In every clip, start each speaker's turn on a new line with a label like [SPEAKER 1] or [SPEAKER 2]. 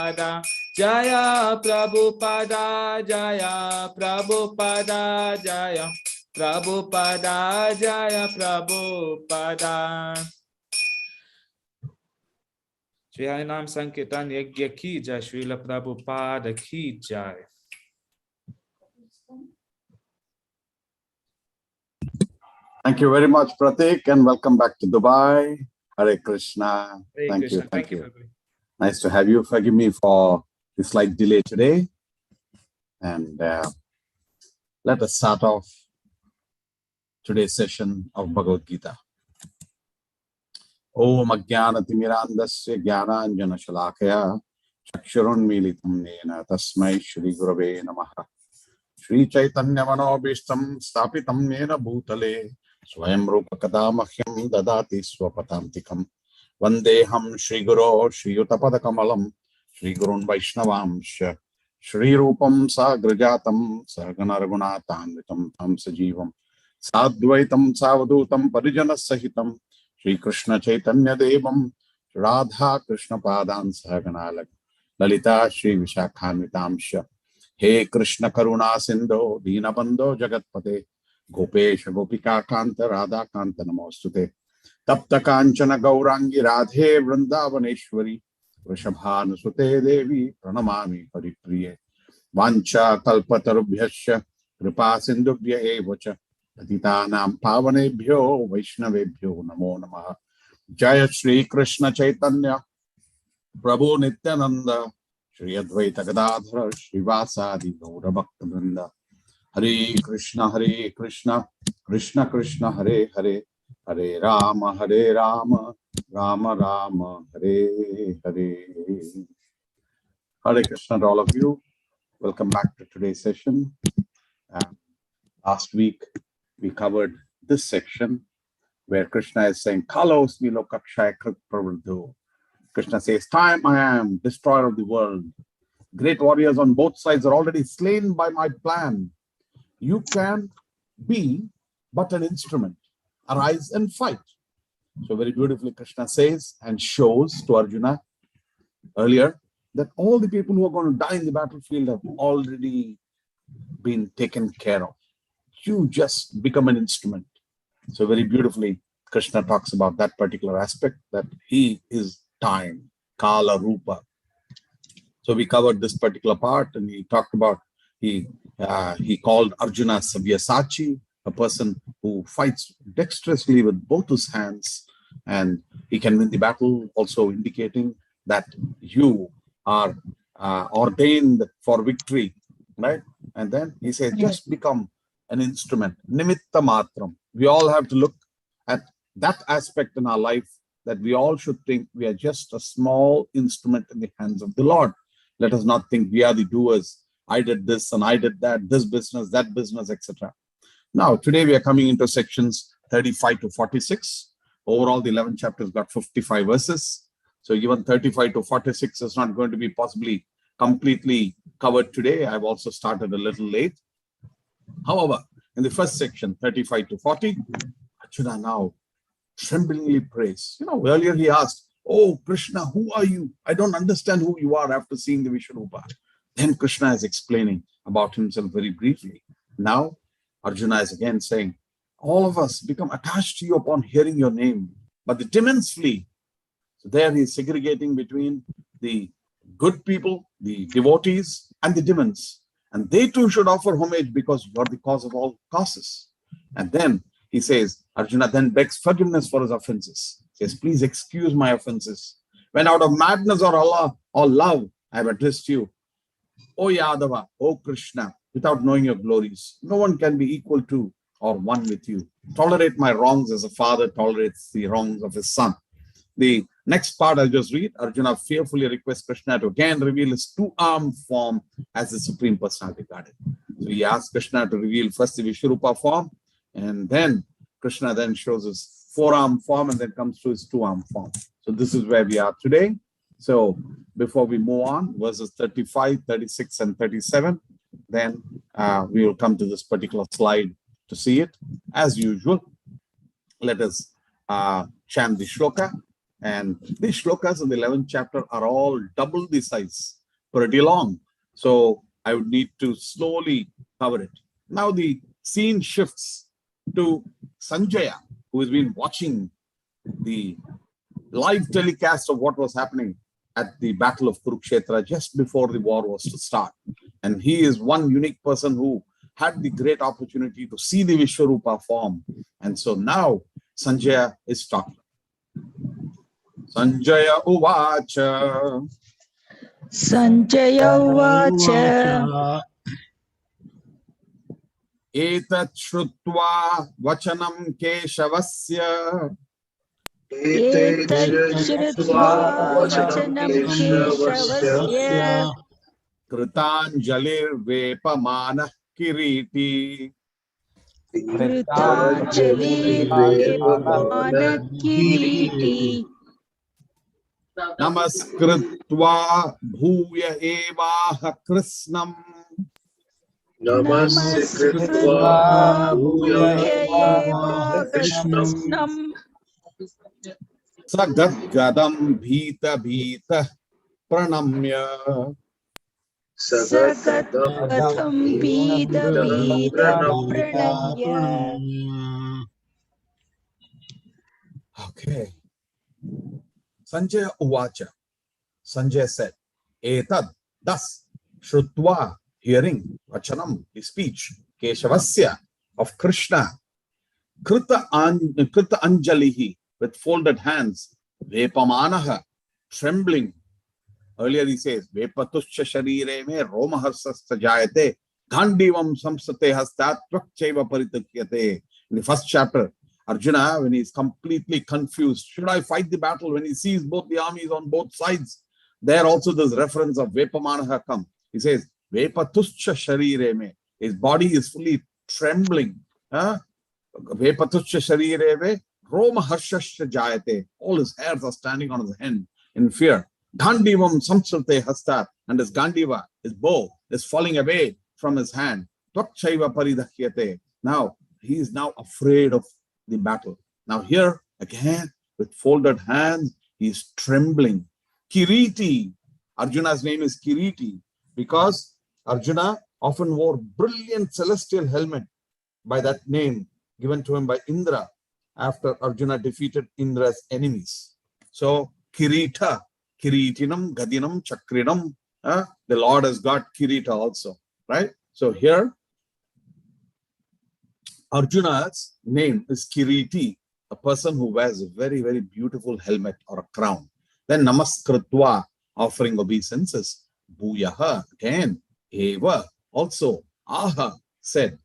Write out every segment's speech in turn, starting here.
[SPEAKER 1] Prabhupada, Jaya Prabhupada, Jaya Prabhupada, Jaya Prabhupada, Jaya Prabhupada. Shri Harinam Sankirtan Yagya ki jai, Srila Prabhupada ki jai.
[SPEAKER 2] Thank you very much, Pratik, and welcome back to Dubai. Hare Krishna.
[SPEAKER 1] Hare
[SPEAKER 2] Thank
[SPEAKER 1] Krishna.
[SPEAKER 2] you. Thank you.
[SPEAKER 1] Prabhupada.
[SPEAKER 2] Nice to have you. Forgive me for the slight delay today. And let us start off today's session of Bhagavad Gita. Om Ajnana Timirandasya Jnananjana Shalakaya Chakshurun Militam Nena Tasmai Shri Gurave Namaha Shri Chaitanya Manobishtam Stapitam Nena Bhutale Swayam Rupa Kadamahyam Dadati Swapatantikam Vandeham Shri Guru Shri Utapada Kamalam Shri Gurun Vaishnavamsha Shri Rupam Sagrajatam Sargana Raghunathanvitam Tam Sajivam Sadvaitam Savadutam Parijana Sahitam Shri Krishna Chaitanya Devam Radha Krishna Padan Sahagana Lalita Shri Vishakhanvitamsha He Krishna Karuna Sindho Dinabandho Jagatpate Gopesha Gopika Kanta Radha Kanta Namostute Tapta Kanchana Gaurangi Radhe Vrindavaneshwari Vrishabhanusute Devi Pranamami Paripriye Vancha Kalpatarubhyasya Kripa Sindhubhya Evacha Patitanam Pavanebhyo Vaishnavebhyo Namo Namaha Jaya Shri Krishna Chaitanya Prabhu Nityananda Shri Advaita Gadadhara Srivasadi Gaura Bhakta Hare Krishna Krishna Krishna Hare Hare Hare Rama Rama Rama Hare Hare. Hare Krishna to all of you. Welcome back to today's session. Last week we covered this section where Krishna is saying, Kalos Vilokakshaya Krit Pravriddho. Krishna says, time I am, destroyer of the world. Great warriors on both sides are already slain by my plan. You can be but an instrument. Arise and fight. So very beautifully Krishna says and shows to Arjuna earlier that all the people who are going to die in the battlefield have already been taken care of. You just become an instrument. So very beautifully Krishna talks about that particular aspect, that he is time, Kala Rupa. So we covered this particular part, and he talked about, he called Arjuna Sabyasachi, a person who fights dexterously with both his hands, and he can win the battle, also indicating that you are ordained for victory, right? And then he says, just become an instrument, nimitta matram. We all have to look at that aspect in our life, that we all should think we are just a small instrument in the hands of the Lord. Let us not think we are the doers. I did this and I did that, this business, that business, etc. Now, today we are coming into sections 35 to 46. Overall, the 11th chapter has got 55 verses. So even 35 to 46 is not going to be possibly completely covered today. I've also started a little late. However, in the first section, 35 to 40, Arjuna now tremblingly prays. Earlier he asked, oh, Krishna, who are you? I don't understand who you are after seeing the Vishwarupa. Then Krishna is explaining about himself very briefly. Now, Arjuna is again saying, all of us become attached to you upon hearing your name, but the demons flee. So there he is segregating between the good people, the devotees, and the demons. And they too should offer homage because you are the cause of all causes. And then he says, Arjuna then begs forgiveness for his offenses. He says, please excuse my offenses. When out of madness or Allah or love, I have addressed you. O Yadava, O Krishna, without knowing your glories, no one can be equal to or one with you. Tolerate my wrongs as a father tolerates the wrongs of his son. The next part I'll just read. Arjuna fearfully requests Krishna to again reveal his two-armed form as the Supreme Personality of Godhead. So he asks Krishna to reveal first the Vishwarupa form, and then Krishna then shows his four-armed form and then comes to his two-armed form. So this is where we are today. So before we move on, verses 35, 36, and 37, then we will come to this particular slide to see it. As usual, let us chant the shloka. And these shlokas in the 11th chapter are all double the size pretty long. So I would need to slowly cover it. Now the scene shifts to Sanjaya, who has been watching the live telecast of what was happening at the Battle of Kurukshetra just before the war was to start. And he is one unique person who had the great opportunity to see the Vishwarupa form. And so now Sanjaya is talking. Sanjaya Uvacha.
[SPEAKER 3] Sanjaya Uvacha.
[SPEAKER 2] Etat Shrutva Vachanam Keshavasya.
[SPEAKER 3] Etat Shrutva Vachanam Keshavasya.
[SPEAKER 2] Kritanjalir Vepamana Kiriti.
[SPEAKER 3] Kritanjalir Vepamana Kiriti.
[SPEAKER 2] Namaskritva Bhuya Evaha Krishnam.
[SPEAKER 3] Namaskritva Bhuya Eva Krishnam.
[SPEAKER 2] Sagadgadam Bhita Bhita Pranamya.
[SPEAKER 3] Sagadgadam Vida Vida Pranamya.
[SPEAKER 2] Okay. Sanjaya Uvacha. Sanjaya said, Etad, thus, Shrutva, hearing, Vachanam, his speech, Keshavasya, of Krishna, Krita Anjalihi, with folded hands, Vepamanaha, trembling. Earlier he says, Vepatuscha Sharire me Romaharsasta Jayate, Ghandivam Samsate Hastat Tvakcheva Paritakyate. In the first chapter, Arjuna, when he is completely confused, should I fight the battle? When he sees both the armies on both sides, there also this reference of Vepamanaha come. He says, Vepatuscha Sharire me. His body is fully trembling. Vepatuscha Sharire me Romaharshascha Jayate. All his hairs are standing on his head in fear. Ghandivam Samsrate Hasta, and his Gandiva, his bow, is falling away from his hand. Tvakchaiva Paridhakyate. Now, he is now afraid of the battle. Now here, again, with folded hands, he is trembling. Kiriti. Arjuna's name is Kiriti because Arjuna often wore brilliant celestial helmet by that name given to him by Indra after Arjuna defeated Indra's enemies. So, Kirita. Kiritinam, Gadinam, Chakrinam. The Lord has got Kirita also, right? So here, Arjuna's name is Kiriti, a person who wears a very, very beautiful helmet or a crown. Then Namaskritva, offering obeisances. Bhuyaha, again. Eva, also. Aha, said.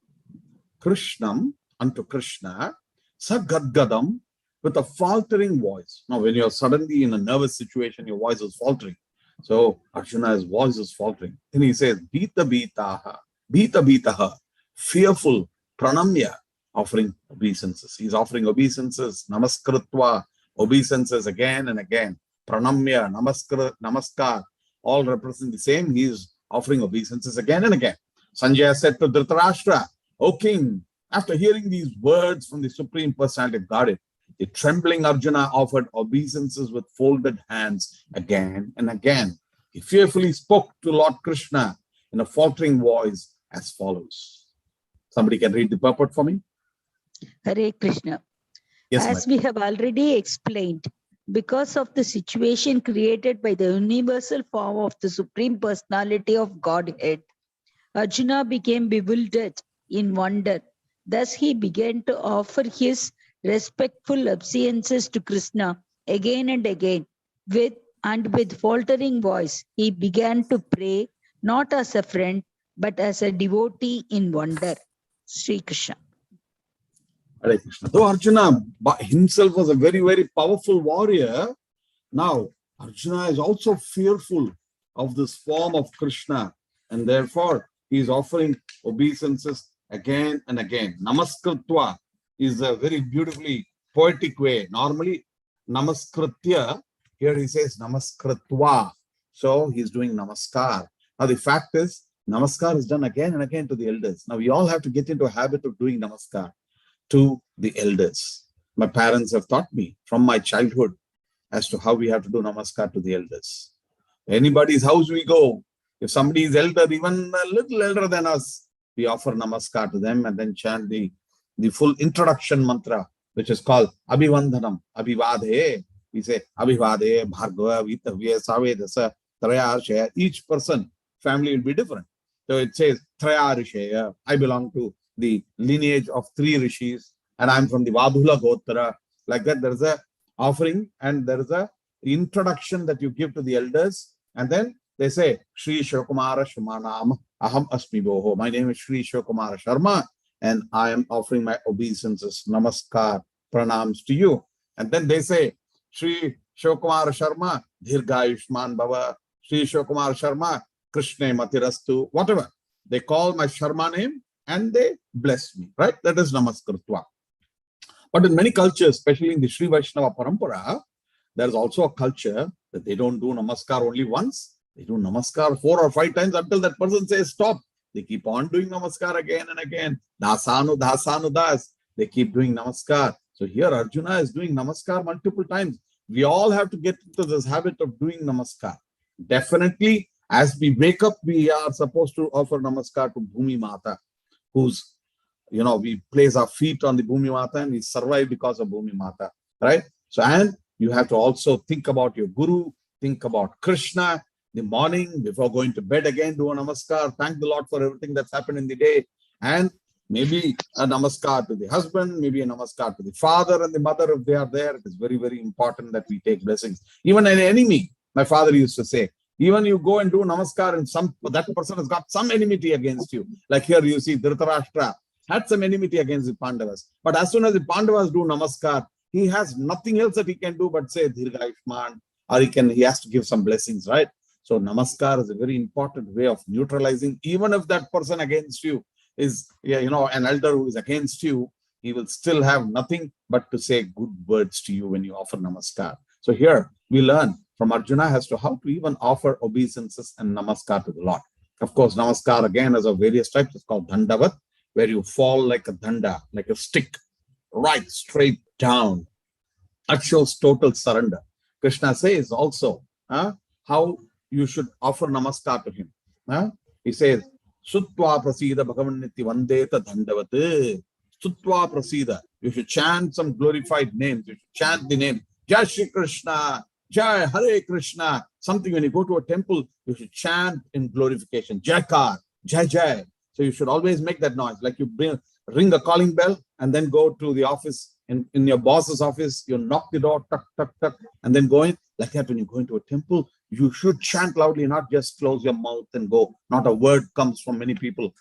[SPEAKER 2] Krishnam, unto Krishna. Sagadgadam, with a faltering voice. Now, when you're suddenly in a nervous situation, your voice is faltering. So, Arjuna's voice is faltering. Then he says, Bhita Bhitaha, Bhita Bhitaha, fearful, Pranamya, offering obeisances. He's offering obeisances, Namaskritva, obeisances again and again. Pranamya, Namaskar, all represent the same. He is offering obeisances again and again. Sanjaya said to Dhritarashtra, O king, after hearing these words from the Supreme Personality of Godhead, the trembling Arjuna offered obeisances with folded hands again and again. He fearfully spoke to Lord Krishna in a faltering voice as follows. Somebody can read the purport for me?
[SPEAKER 3] Hare Krishna.
[SPEAKER 2] Yes,
[SPEAKER 3] As we have already explained, because of the situation created by the universal form of the Supreme Personality of Godhead, Arjuna became bewildered in wonder. Thus he began to offer his respectful obeisances to Krishna again and again. With faltering voice, he began to pray not as a friend, but as a devotee in wonder. Sri Krishna.
[SPEAKER 2] Hare Krishna. Though Arjuna himself was a very, very powerful warrior, now Arjuna is also fearful of this form of Krishna, and therefore he is offering obeisances again and again. Namaskritva is a very beautifully poetic way. Normally, Namaskritya, here he says Namaskritva. So he's doing Namaskar. Now the fact is, Namaskar is done again and again to the elders. Now we all have to get into a habit of doing Namaskar to the elders. My parents have taught me from my childhood as to how we have to do Namaskar to the elders. Anybody's house we go, If somebody is elder, even a little elder than us, we offer namaskar to them and then chant the full introduction mantra, which is called Abhivandanam, Abhivade. We say Abhivade, Bhargava, Vitavya, Save, Dasa, Traya, each person, family will be different. So it says Traya Rishaya. I belong to the lineage of 3 rishis, and I'm from the Vadhula Gotra. Like that, there's a offering and there is a introduction that you give to the elders, and then they say Sri Shivakumara Shamanam Aham Asmi Boho. My name is Sri Shivakumara Sharma, and I am offering my obeisances, namaskar, pranams to you. And then they say Sri Shivakumara Sharma Dhirgayushman Bhava, Sri Shivakumara Sharma Krishna Matirastu, whatever. They call my Sharma name and they bless me, right? That is Namaskartva. But in many cultures, especially in the Sri Vaishnava Parampara, there is also a culture that they don't do Namaskar only once. They do Namaskar 4 or 5 times until that person says stop. They keep on doing Namaskar again and again. Dasanu, dasanu, das. They keep doing Namaskar. So here Arjuna is doing Namaskar multiple times. We all have to get into this habit of doing Namaskar. Definitely, as we wake up, we are supposed to offer Namaskar to Bhumi Mata, who's, we place our feet on the Bhumi Mata and we survive because of Bhumi Mata, right? So, and you have to also think about your Guru, think about Krishna. The morning, before going to bed again, do a Namaskar, thank the Lord for everything that's happened in the day. And maybe a Namaskar to the husband, maybe a Namaskar to the father and the mother if they are there. It is very, very important that we take blessings. Even an enemy, my father used to say, even you go and do Namaskar and that person has got some enmity against you. Like here you see Dhritarashtra had some enmity against the Pandavas. But as soon as the Pandavas do Namaskar, he has nothing else that he can do but say Dhirgayushman, or he has to give some blessings, right? So Namaskar is a very important way of neutralizing, even if that person against you is, an elder who is against you, he will still have nothing but to say good words to you when you offer Namaskar. So here we learn from Arjuna as to how to even offer obeisances and Namaskar to the Lord. Of course, Namaskar again is of various types. It's called Dandavat, where you fall like a danda, like a stick, right straight down. That shows total surrender. Krishna says also how you should offer Namaskar to him. He says, Sutva Prasida Bhagavaniti Vandeta Dandavat. Sutva Prasida. You should chant some glorified names. You should chant the name. Jai Shri Krishna, Jai Hare Krishna. Something when you go to a temple, you should chant in glorification. Jaikar, Jai Jai. So you should always make that noise. Like you ring a calling bell and then go to the office. In your boss's office, you knock the door, tuck, tuck, tuck, and then go in. Like that, when you go into a temple, you should chant loudly, not just close your mouth and go. Not a word comes from many people.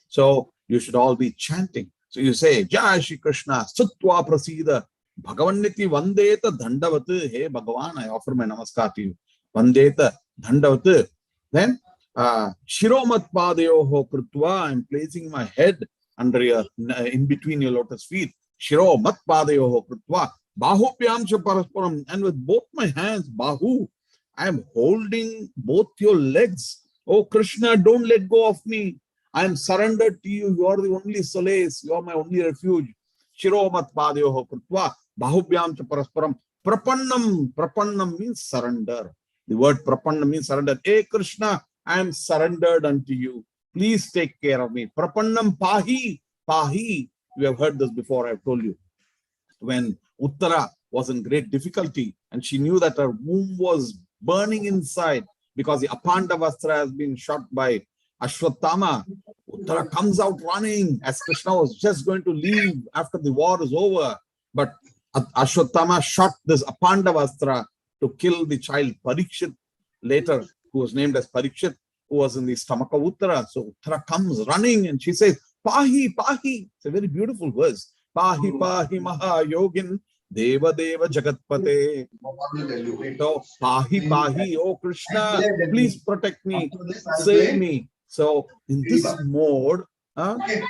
[SPEAKER 2] So you should all be chanting. So you say, Jai Shri Krishna, Sutva Prasida, Bhagavaniti Vandeta Dandavat. Hey Bhagavan, I offer my namaskar to you. Vandeta Dandavat. Then, Shiromat Padayoho Krutva, I'm placing my head under in between your lotus feet. Shiro mat padayoho krutva bahupyam cha parasparam, and with both my hands, bahu, I am holding both your legs. Oh Krishna, don't let go of me. I am surrendered to you. You are the only solace. You are my only refuge. Shiro mat padayoho krutva bahupyam cha parasparam. Prapannam. Prapannam means surrender. The word prapannam means surrender. Hey Krishna, I am surrendered unto you. Please take care of me. Prapannam pahi. Pahi. You have heard this before, I've told you. When Uttara was in great difficulty and she knew that her womb was burning inside because the Apandavastra has been shot by Ashwatthama, Uttara comes out running as Krishna was just going to leave after the war is over. But Ashwatthama shot this Apandavastra to kill the child Parikshit, later who was named as Parikshit, who was in the stomach of Uttara. So Uttara comes running and she says, Pahi, Pahi. It's a very beautiful verse. Pahi, Pahi, Maha Yogin, Deva, Deva, Jagatpate. So, Pahi, Pahi, oh Krishna, please protect me, save me. So, in this mode,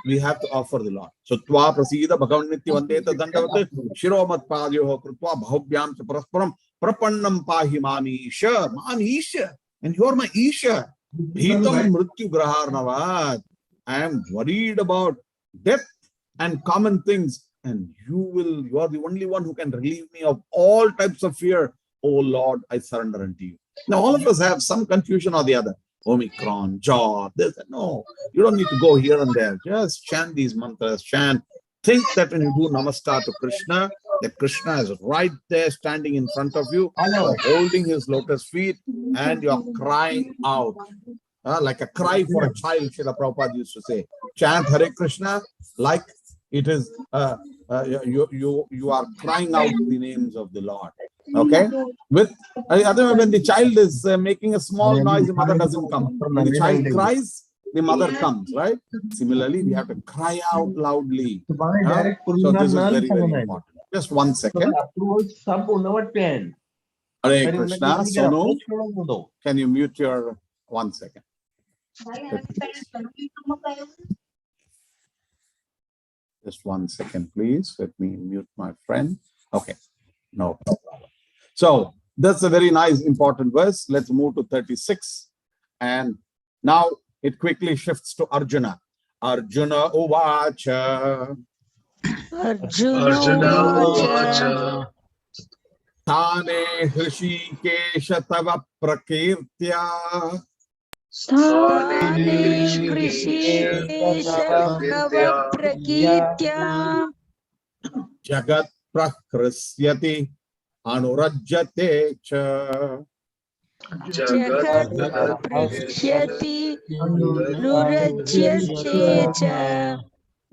[SPEAKER 2] we have to offer the Lord. So, Tva Prasida, Bhagavaniti Vandeta Dandavat, Shiromat Padyoho Krutva, Bhahubyam Parasparam, Prapannam Pahi Mami Isha, Mami Isha. And you are my Isha. Bhitam Mrityu Graharnavad. I am worried about death and common things, and you are the only one who can relieve me of all types of fear. Oh Lord, I surrender unto you. Now all of us have some confusion or the other. Omicron, jaw, this. No, you don't need to go here and there. Just chant these mantras, chant. Think that when you do namaskar to Krishna, that Krishna is right there standing in front of you, you're holding his lotus feet, and you're crying out. Like a cry for a child, Srila Prabhupada used to say. Chant Hare Krishna like it is, you are crying out the names of the Lord. Okay? With otherwise, when the child is making a small noise, the mother doesn't come. When the child cries, the mother comes, right? Similarly, we have to cry out loudly. So this is very, very important. Just 1 second. Hare Krishna. Sonu, can you mute your 1 second? Just 1 second, please. Let me mute my friend. Okay, no problem. So that's a very nice, important verse. Let's move to 36. And now it quickly shifts to Arjuna. Arjuna uvacha.
[SPEAKER 3] Arjuna uvacha.
[SPEAKER 2] Thane Hrishikesha tava prakirtya.
[SPEAKER 3] Sthane Hrishikesha tava prakirtya.
[SPEAKER 2] Jagat prakrisyati anurajyate cha.
[SPEAKER 3] Jagat prakrisyati anurajyate cha.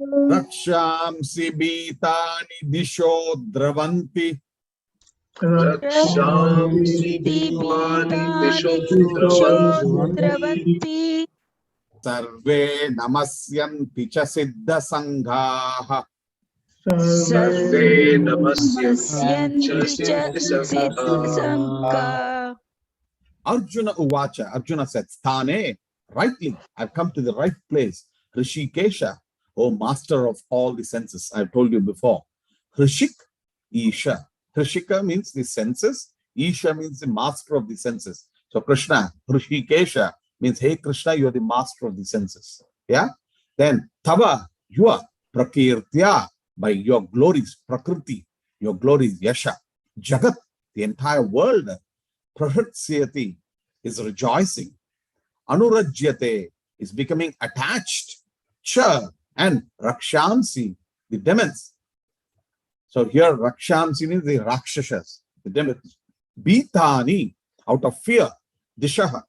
[SPEAKER 2] Rakshamsi bhitani disho dravanti.
[SPEAKER 3] Rakshamsi bhitani disho dravanti.
[SPEAKER 2] Sarve namasyanti cha siddha sanghaha.
[SPEAKER 3] Sarve namasyanti cha siddha sanghaha.
[SPEAKER 2] Arjuna uvacha. Arjuna said, Sthane, rightly, I've come to the right place. Hrishikesha, O master of all the senses. I've told you before. Hrishik, Isha. Hrishika means the senses. Isha means the master of the senses. So Krishna, Hrishikesha means, hey Krishna, you are the master of the senses. Yeah. Then Tava, you are Prakirtya, by your glories, Prakriti, your glories, Yasha. Jagat, the entire world, Prahrtsyati, is rejoicing. Anurajyate is becoming attached. Cha, and Rakshamsi, the demons. So here Rakshamsi means the Rakshasas, the demons. Bhitani, out of fear. Dishaha,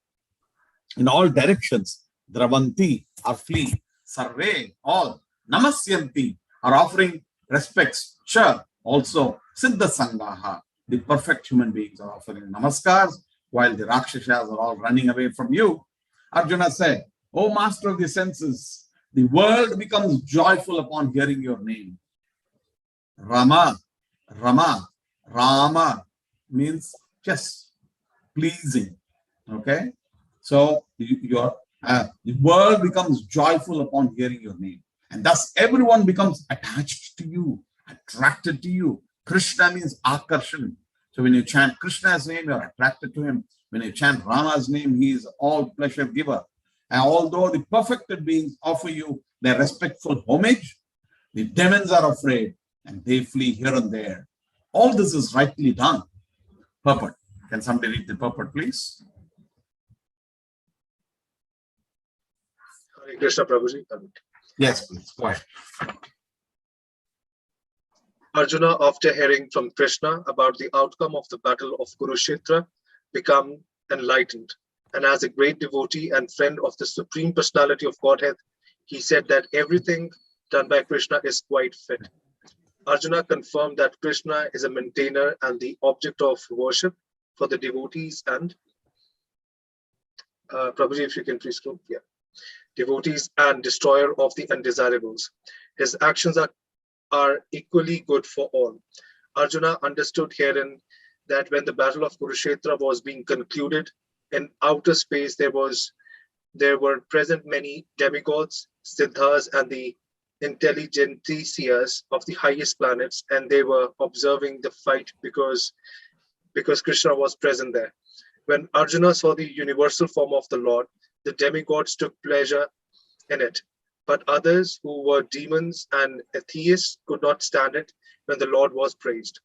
[SPEAKER 2] in all directions. Dravanti, are flee. Sarve, all. Namasyanti, are offering respects. Cha, also. Siddha Sanghaha, the perfect human beings are offering namaskars, while the Rakshasas are all running away from you. Arjuna said, O master of the senses, the world becomes joyful upon hearing your name. Rama, Rama means just pleasing. Okay, so the world becomes joyful upon hearing your name, and thus everyone becomes attached to you, attracted to you. Krishna means akarshan. So when you chant Krishna's name, you are attracted to him. When you chant Rama's name, he is all pleasure giver. And although the perfected beings offer you their respectful homage, the demons are afraid and they flee here and there. All this is rightly done. Purport. Can somebody read the purport, please?
[SPEAKER 4] Hare Krishna, Prabhuji.
[SPEAKER 2] Yes, please. Go ahead.
[SPEAKER 4] Arjuna, after hearing from Krishna about the outcome of the battle of Kurukshetra, became enlightened. And as a great devotee and friend of the Supreme Personality of Godhead, he said that everything done by Krishna is quite fit. Arjuna confirmed that Krishna is a maintainer and the object of worship for the devotees and Prabhuji, if you can please go. Yeah. Devotees and destroyer of the undesirables. His actions are equally good for all. Arjuna understood herein that when the battle of Kurukshetra was being concluded, in outer space there were present many demigods, siddhas, and the intelligentsias of the highest planets, and they were observing the fight because Krishna was present there. When Arjuna saw the universal form of the Lord, the demigods took pleasure in it. But others who were demons and atheists could not stand it when the Lord was praised.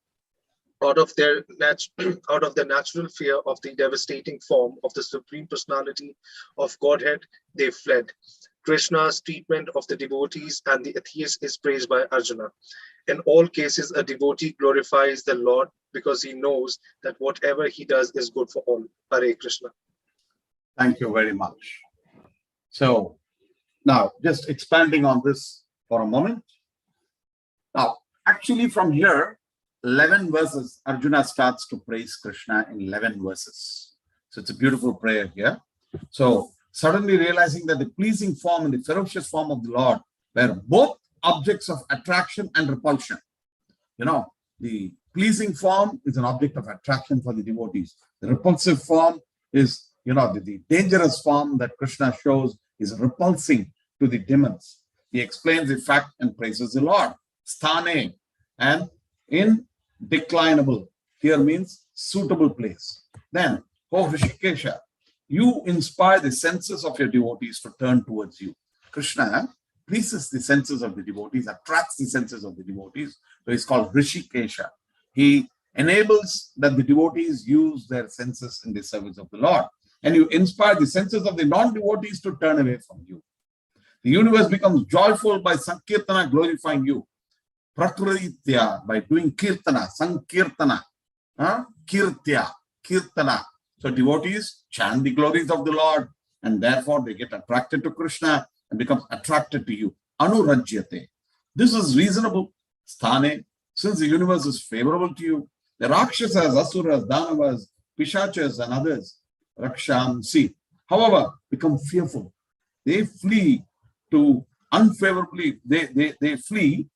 [SPEAKER 4] Out of their natural fear of the devastating form of the Supreme Personality of Godhead, they fled. Krishna's treatment of the devotees and the atheists is praised by Arjuna. In all cases, a devotee glorifies the Lord because he knows that whatever he does is good for all. Hare Krishna.
[SPEAKER 2] Thank you very much. So now just expanding on this for a moment. Now, actually from here, 11 verses, Arjuna starts to praise Krishna in 11 verses. So it's a beautiful prayer here. So suddenly realizing that the pleasing form and the ferocious form of the Lord were both objects of attraction and repulsion. You know, the pleasing form is an object of attraction for the devotees. The repulsive form is, you know, the dangerous form that Krishna shows is repulsing to the demons. He explains the fact and praises the Lord. Sthane, and indeclinable here means suitable place. Then, oh Hrishikesha, you inspire the senses of your devotees to turn towards you. Krishna pleases the senses of the devotees, attracts the senses of the devotees. So he's called Hrishikesha. He enables that the devotees use their senses in the service of the Lord. And you inspire the senses of the non-devotees to turn away from you. The universe becomes joyful by Sankirtana, glorifying you. Prakritya, by doing Kirtana, Sankirtana, Kirtya, Kirtana. So devotees chant the glories of the Lord, and therefore they get attracted to Krishna and become attracted to you. Anurajyate. This is reasonable. Sthane, since the universe is favorable to you, the Rakshasas, Asuras, Danavas, Pishachas, and others, Rakshamsi, however, become fearful. They flee to unfavorably, they flee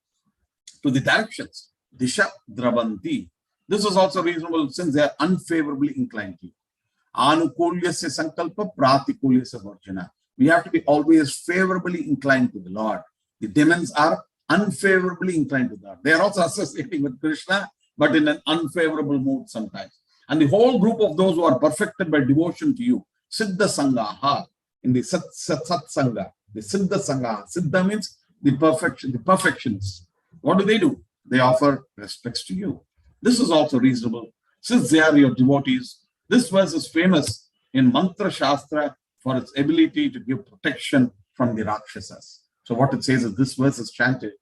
[SPEAKER 2] to the directions. Disha Dravanti. This is also reasonable since they are unfavorably inclined to you. Anukulyasya sankalpa pratikulyasya varjana. We have to be always favorably inclined to the Lord. The demons are unfavorably inclined to God. They are also associating with Krishna, but in an unfavorable mood sometimes. And the whole group of those who are perfected by devotion to you, Siddha Sangaha, in the Sat Sangha, the Siddha Sangha. Siddha means the perfections. What do? They offer respects to you. This is also reasonable. Since they are your devotees, this verse is famous in Mantra Shastra for its ability to give protection from the Rakshasas. So what it says is this verse is chanted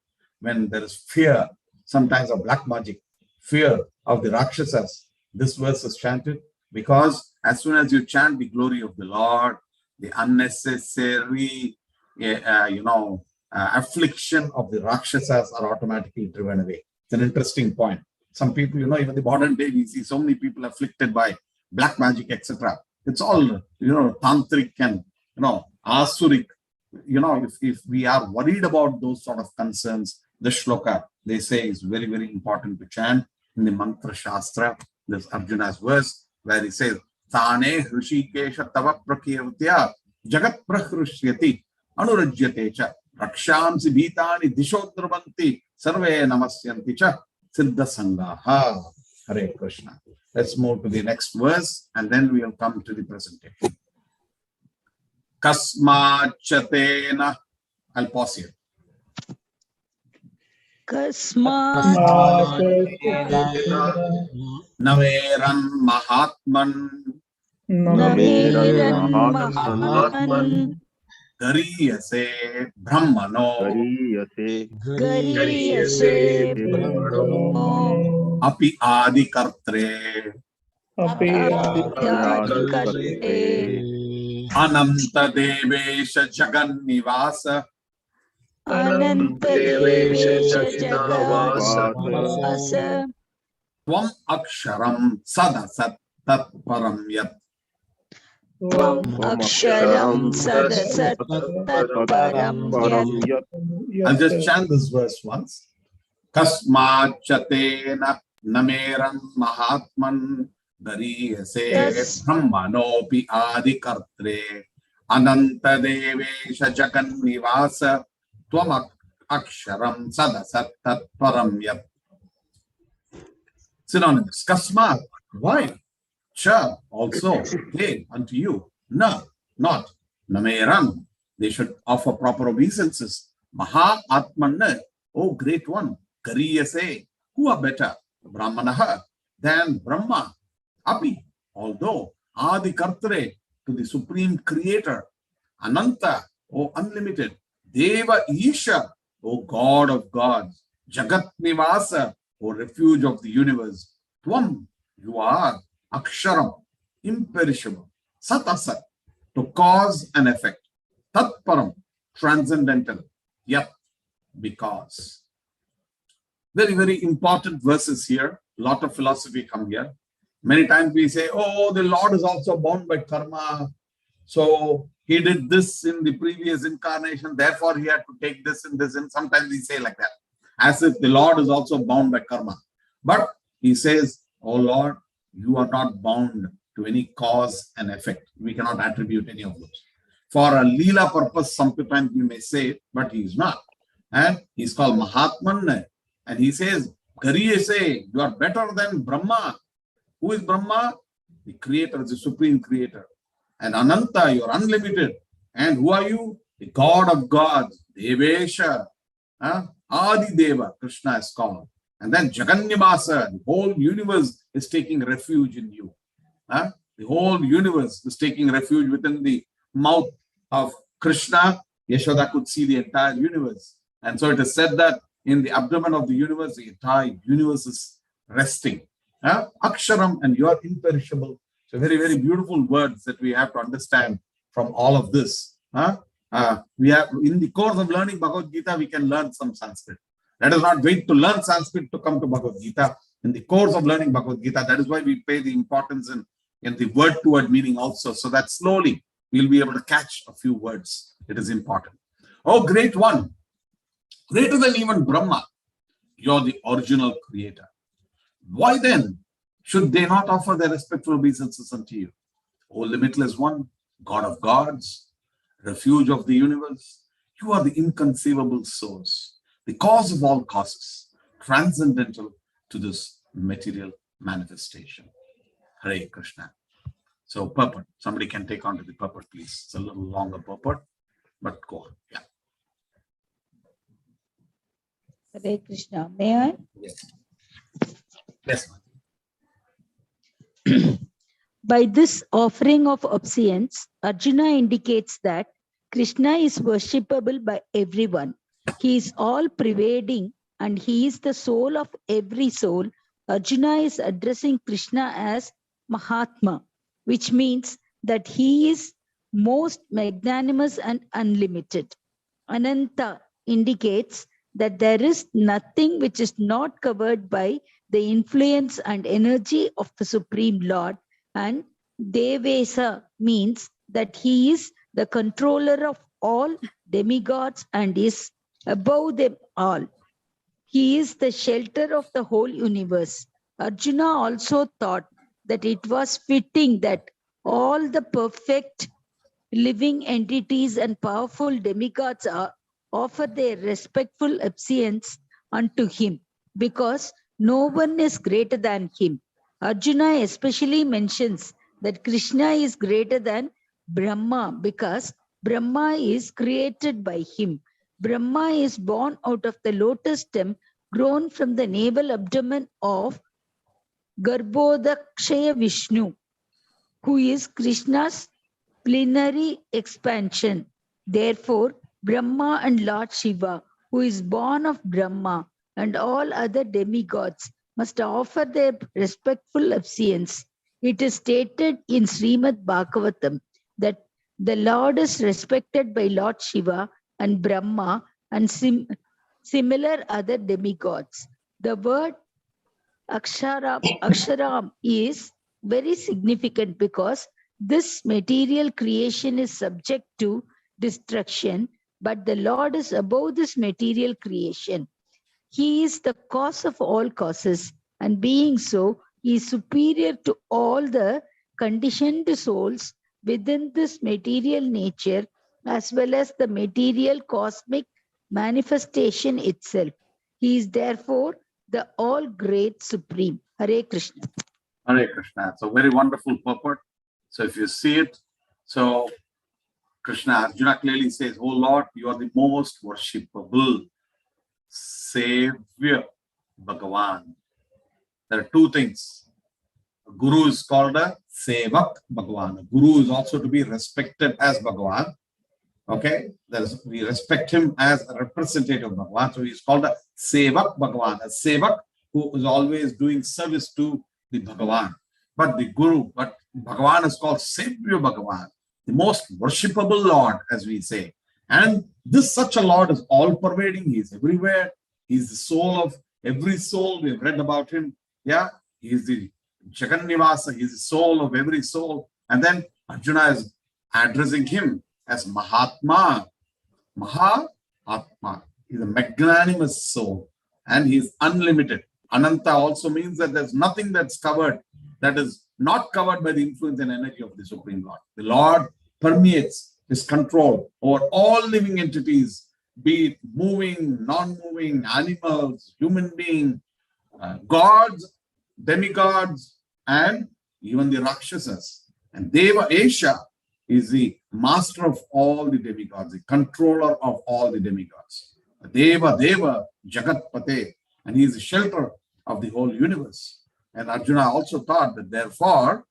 [SPEAKER 2] when there is fear, sometimes of black magic, fear of the Rakshasas. This verse is chanted because as soon as you chant the glory of the Lord, the unnecessary, affliction of the Rakshasas are automatically driven away. It's an interesting point. Some people, even the modern day, we see so many people afflicted by black magic, etc. It's all, tantric and, asuric. If we are worried about those sort of concerns, the shloka, they say, is very, very important to chant in the Mantra Shastra. There's Arjuna's verse where he says, Thane Hrishikesha Tava Prakirtya Jagat Prahrushyati Anurajyate Cha Rakshamsi Bhitani Dishodravanti Sarve Namasyanti Cha Siddha Sangaha. Hare Krishna. Let's move to the next verse and then we will come to the presentation. Kasmachatena. I'll pause here. Naveran Mahatman Gariyase Brahmano Api Adi Kartre Ananta Devesha Jagan Nivasa Tvam Aksharam Sadasat Tat Param Yat. I'll just chant this verse once. Kasmachatena nameran mahatman dariyase brahmanopi adi kartre ananta devesha jagan nivasa tvam aksharam sadasat tat param yat. Synonyms. Kasmat. Why? Cha, also. Hey, unto you. Na, not. Nameran. They should offer proper obeisances. Maha Atmanna. Oh, great one. Kariyase. Who are better? Brahmanaha. than Brahma. Api, although Adi Kartare, to the Supreme Creator, Ananta, O unlimited, Deva Isha, O God of gods, Jagat Nivasa, O refuge of the universe, Tvam, you are Aksharam, imperishable, Sat Asat, to cause and effect, Tat Param, transcendental, Yat, because. Very, very important verses here. A lot of philosophy come here. Many times we say, oh, the Lord is also bound by karma. So he did this in the previous incarnation, therefore he had to take this and this. And sometimes we say like that, as if the Lord is also bound by karma. But he says, oh Lord, you are not bound to any cause and effect. We cannot attribute any of those. For a Leela purpose, sometimes we may say it, but he is not. And he's called Mahatman. And he says, Gariye say, you are better than Brahma. Who is Brahma? The creator, the supreme creator. And Ananta, you are unlimited. And who are you? The God of gods, Devesha, Adi Deva, Krishna is called. And then Jagannivasa, the whole universe is taking refuge in you. The whole universe is taking refuge within the mouth of Krishna. Yashoda could see the entire universe. And so it is said that in the abdomen of the universe, the entire universe is resting. Aksharam, and you are imperishable. So very, very beautiful words that we have to understand from all of this. We have, in the course of learning Bhagavad Gita, we can learn some Sanskrit. Let us not wait to learn Sanskrit to come to Bhagavad Gita. In the course of learning Bhagavad Gita, that is why we pay the importance in the word-to-word meaning also, so that slowly we'll be able to catch a few words. It is important. Oh, great one. Greater than even Brahma, you're the original creator. Why then should they not offer their respectful obeisances unto you? O limitless one, God of gods, refuge of the universe, you are the inconceivable source, the cause of all causes, transcendental to this material manifestation. Hare Krishna. So purport, somebody can take on to the purport, please. It's a little longer purport, but go on. Yeah.
[SPEAKER 3] Hare Krishna. May I?
[SPEAKER 2] Yes. Yes,
[SPEAKER 3] By this offering of obeisance, Arjuna indicates that Krishna is worshipable by everyone. He is all pervading and he is the soul of every soul. Arjuna is addressing Krishna as Mahatma, which means that he is most magnanimous and unlimited. Ananta indicates that there is nothing which is not covered by the influence and energy of the Supreme Lord, and Devesa means that he is the controller of all demigods and is above them all. He is the shelter of the whole universe. Arjuna also thought that it was fitting that all the perfect living entities and powerful demigods offer their respectful obeisance unto him, because no one is greater than him. Arjuna especially mentions that Krishna is greater than Brahma because Brahma is created by him. Brahma is born out of the lotus stem grown from the navel abdomen of Garbhodakshaya Vishnu, who is Krishna's plenary expansion. Therefore, Brahma and Lord Shiva, who is born of Brahma, and all other demigods must offer their respectful obeisance. It is stated in Srimad Bhagavatam that the Lord is respected by Lord Shiva and Brahma and similar other demigods. The word Aksharam is very significant because this material creation is subject to destruction, but the Lord is above this material creation. He is the cause of all causes, and being so, he is superior to all the conditioned souls within this material nature, as well as the material cosmic manifestation itself. He is therefore the all great supreme. Hare Krishna.
[SPEAKER 2] Hare Krishna. It's a very wonderful purport. So if you see it, so Krishna, Arjuna clearly says, oh Lord, you are the most worshipable Savior, Bhagavan. There are two things. Guru is called a Sevak Bhagavan. Guru is also to be respected as Bhagavan. Okay, we respect him as a representative of Bhagavan. So he's called a Sevak Bhagavan, a Sevak who is always doing service to the Bhagavan. But the Guru, but Bhagavan is called Sevya Bhagavan, the most worshipable Lord, as we say. And this such a Lord is all pervading. He is everywhere. He is the soul of every soul. We have read about him. Yeah, he is the Jagannivasa. He is the soul of every soul. And then Arjuna is addressing him as Mahatma. Mahatma. He is a magnanimous soul. And he is unlimited. Ananta also means that there's nothing that's covered, that is not covered by the influence and energy of the Supreme Lord. The Lord permeates his control over all living entities, be it moving, non-moving, animals, human beings, gods, demigods, and even the Rakshasas. And Deva Esha is the master of all the demigods, the controller of all the demigods. Deva Jagatpate, and he is the shelter of the whole universe. And Arjuna also thought that therefore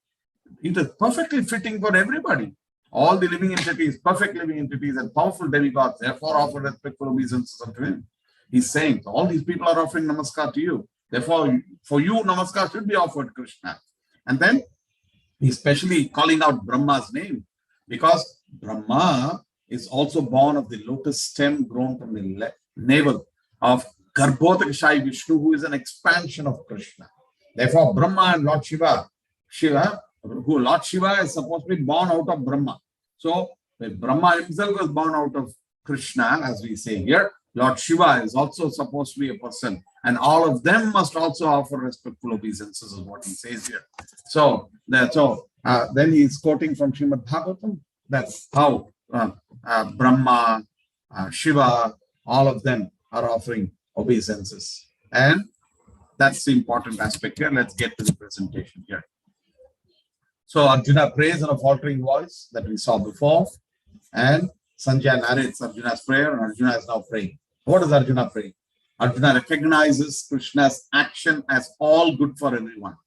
[SPEAKER 2] it is perfectly fitting for everybody. All the living entities, perfect living entities and powerful demigods, therefore offer respectful obeisances unto him. He's saying, all these people are offering namaskar to you. Therefore, for you, namaskar should be offered, Krishna. And then he's especially calling out Brahma's name, because Brahma is also born of the lotus stem grown from the navel of Garbhodakashai Vishnu, who is an expansion of Krishna. Therefore, Brahma and Lord Shiva, Lord Shiva is supposed to be born out of Brahma. So, Brahma himself was born out of Krishna, as we say here. Lord Shiva is also supposed to be a person, and all of them must also offer respectful obeisances, is what he says here. So, then he is quoting from Srimad Bhagavatam. That's how Brahma, Shiva, all of them are offering obeisances. And that's the important aspect here. Let's get to the presentation here. So Arjuna prays in a faltering voice that we saw before, and Sanjay narrates Arjuna's prayer, and Arjuna is now praying. What does Arjuna pray? Arjuna recognizes Krishna's action as all good for everyone.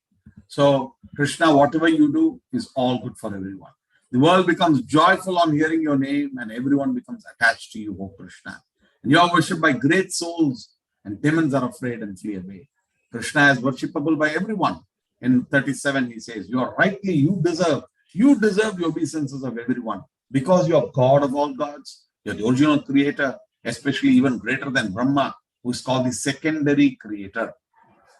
[SPEAKER 2] So Krishna, whatever you do is all good for everyone. The world becomes joyful on hearing your name, and everyone becomes attached to you, O Krishna. And you are worshipped by great souls, and demons are afraid and flee away. Krishna is worshipable by everyone. In 37, he says, you deserve the obeisances of everyone, because you are God of all gods. You're the original creator, especially even greater than Brahma, who is called the secondary creator.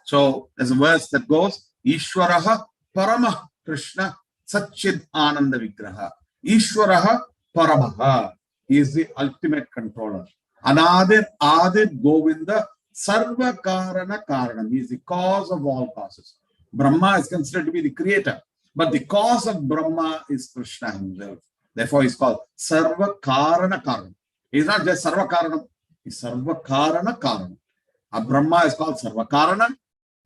[SPEAKER 2] So there's a verse that goes, Ishwaraha Paramah Krishna Satchid Ananda Vigraha. Ishwaraha Paramaha. He is the ultimate controller. Anadir Adir Govinda Sarva Karana Karanam. He is the cause of all causes. Brahma is considered to be the creator, but the cause of Brahma is Krishna himself. Therefore, he is called Sarva Karana Karanam. He is not just Sarva Karanam, he is Sarva Karana Karanam. Brahma is called Sarva Karana,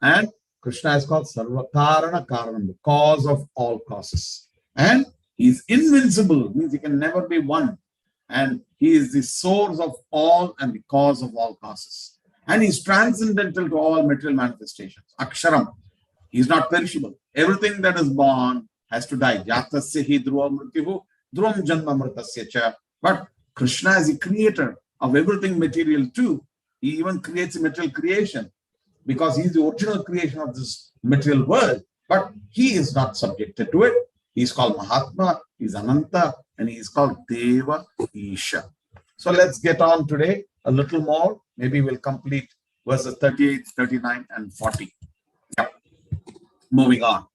[SPEAKER 2] and Krishna is called Sarva Karana Karanam, the cause of all causes. And he is invincible, means he can never be one. And he is the source of all and the cause of all causes. And he is transcendental to all material manifestations. Aksharam. He is not perishable. Everything that is born has to die. Jatasya hi dhruva mrityu, dhruvam janma mritasya cha. But Krishna is the creator of everything material too. He even creates a material creation, because he is the original creation of this material world. But he is not subjected to it. He is called Mahatma, he is Ananta, and he is called Deva Isha. So let's get on today a little more. Maybe we'll complete verses 38, 39, and 40. Yeah. Moving on.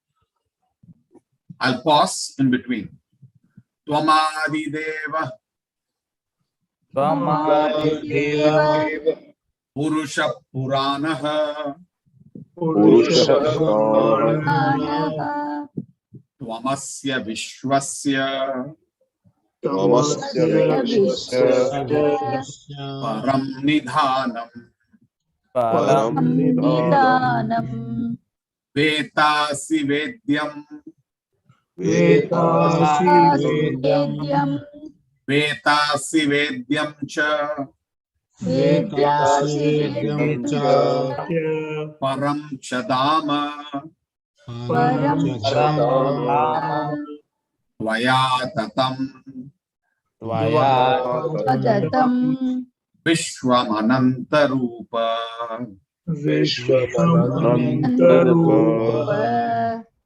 [SPEAKER 2] I'll pause in between. Tvamadi Deva Purusha Puranaha Tvamasya Vishwasya Param Nidhanam Vetasi Vedyam Vetasi Vedyam cha Param Chadama
[SPEAKER 3] Param
[SPEAKER 2] Tvaya tatam
[SPEAKER 3] Datam
[SPEAKER 2] Vishwamanantarupa.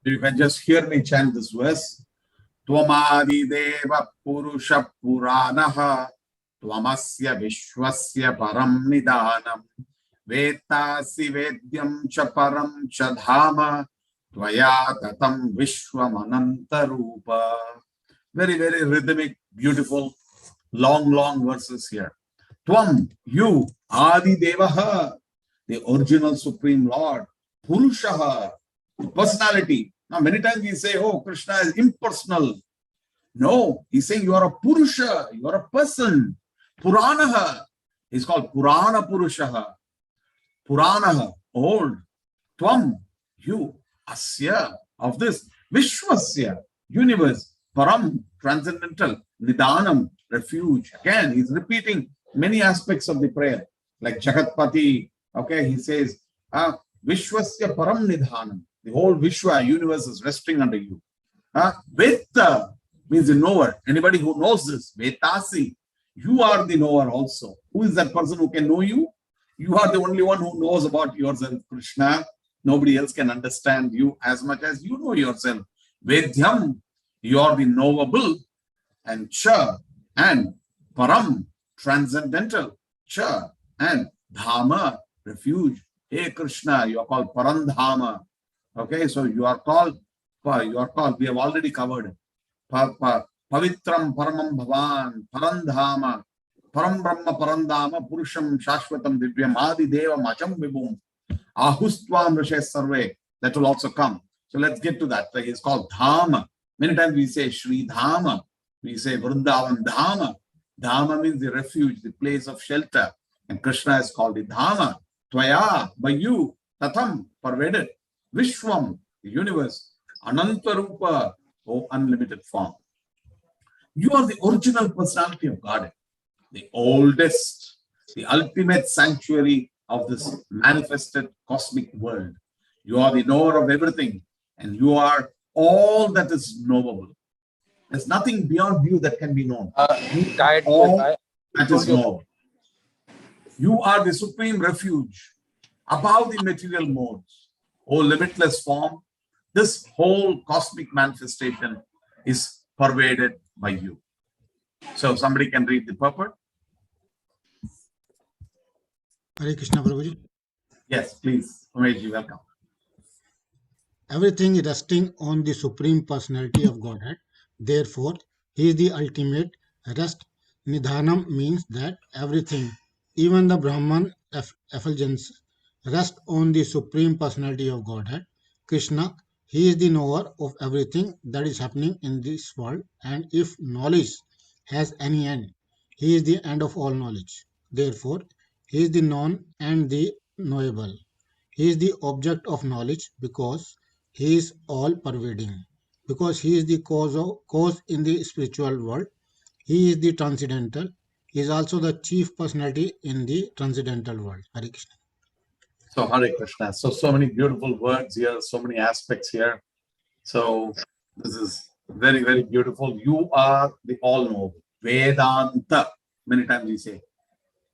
[SPEAKER 2] You can just hear me chant this verse. Tvamadi deva purusha puranaha Tvamasya vishwasya param nidanam Vetasi vedyam cha param cha dhama Tvaya tatam vishwamanantarupa. Very, very rhythmic, beautiful, long verses here. Tvam, you, Adi Devaha, the original Supreme Lord. Purushaha, personality. Now, many times we say, oh, Krishna is impersonal. No, he's saying you are a Purusha, you are a person. Puranaha, he's called Purana Purushaha. Puranaha, old. Tvam, you, Asya, of this. Vishwasya, universe. Param, transcendental. Nidanam, refuge. Again, he's repeating many aspects of the prayer. Like Jagatpati, okay, he says, Vishwasya param nidhanam. The whole Vishwa, universe is resting under you. Veta means the knower. Anybody who knows this, Vetasi, you are the knower also. Who is that person who can know you? You are the only one who knows about yourself, Krishna. Nobody else can understand you as much as you know yourself. Vedhyam, you are the knowable. And Cha, and Param, transcendental. Cha, and Dhama, refuge. Hey Krishna, you are called Parandhama. Okay, so you are called, we have already covered. Pavitram Paramam Bhavan, Parandhama, Param Brahma Parandhama, Purusham Shashvatam Divyam, Adi Deva Macham Vibhum, Ahustvam Rishes Sarve. That will also come. So let's get to that. It's called Dhama. Many times we say Sri Dhama, we say Vrindavan Dhama. Dhama means the refuge, the place of shelter. And Krishna is called the Dhama. Tvaya, by you, Tatham, pervaded. Vishwam, the universe. Anantarupa, oh unlimited form. You are the original personality of God, the oldest, the ultimate sanctuary of this manifested cosmic world. You are the knower of everything, and you are all that is knowable. There's nothing beyond you that can be known. All that is known. You are the supreme refuge above the material modes. Oh, limitless form, this whole cosmic manifestation is pervaded by you. So somebody can read the purport.
[SPEAKER 5] Hare Krishna, Prabhuji.
[SPEAKER 2] Yes, please. Umesh, welcome.
[SPEAKER 5] Everything resting on the Supreme Personality of Godhead. Therefore, He is the ultimate rest. Nidhanam means that everything, even the Brahman effulgence, rest on the Supreme Personality of Godhead. Krishna, He is the knower of everything that is happening in this world, and if knowledge has any end, He is the end of all knowledge. Therefore, He is the known and the knowable. He is the object of knowledge because He is all-pervading. Because He is the cause in the spiritual world, He is the transcendental. He is also the chief personality in the transcendental world. Hare Krishna.
[SPEAKER 2] So Hare Krishna. So many beautiful words here, so many aspects here. So this is very, very beautiful. You are the all-knowable. Vedanta. Many times we say.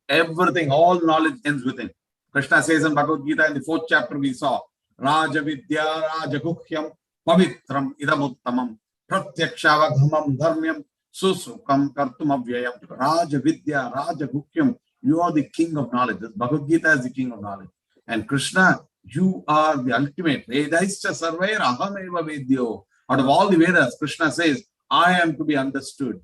[SPEAKER 2] Everything, all knowledge ends within. Krishna says in Bhagavad Gita in the 4th chapter we saw, Raja Vidya Rajaguhyam Pavitram Idamuttamam Pratyakshavagamam Dharmyam Susukam Kartum Avyayam. Raja Vidya Rajaguhyam. You are the king of knowledge. This Bhagavad Gita is the king of knowledge. And Krishna, you are the ultimate. Vedaischa sarvair ahameva vedyo. Out of all the Vedas, Krishna says, I am to be understood.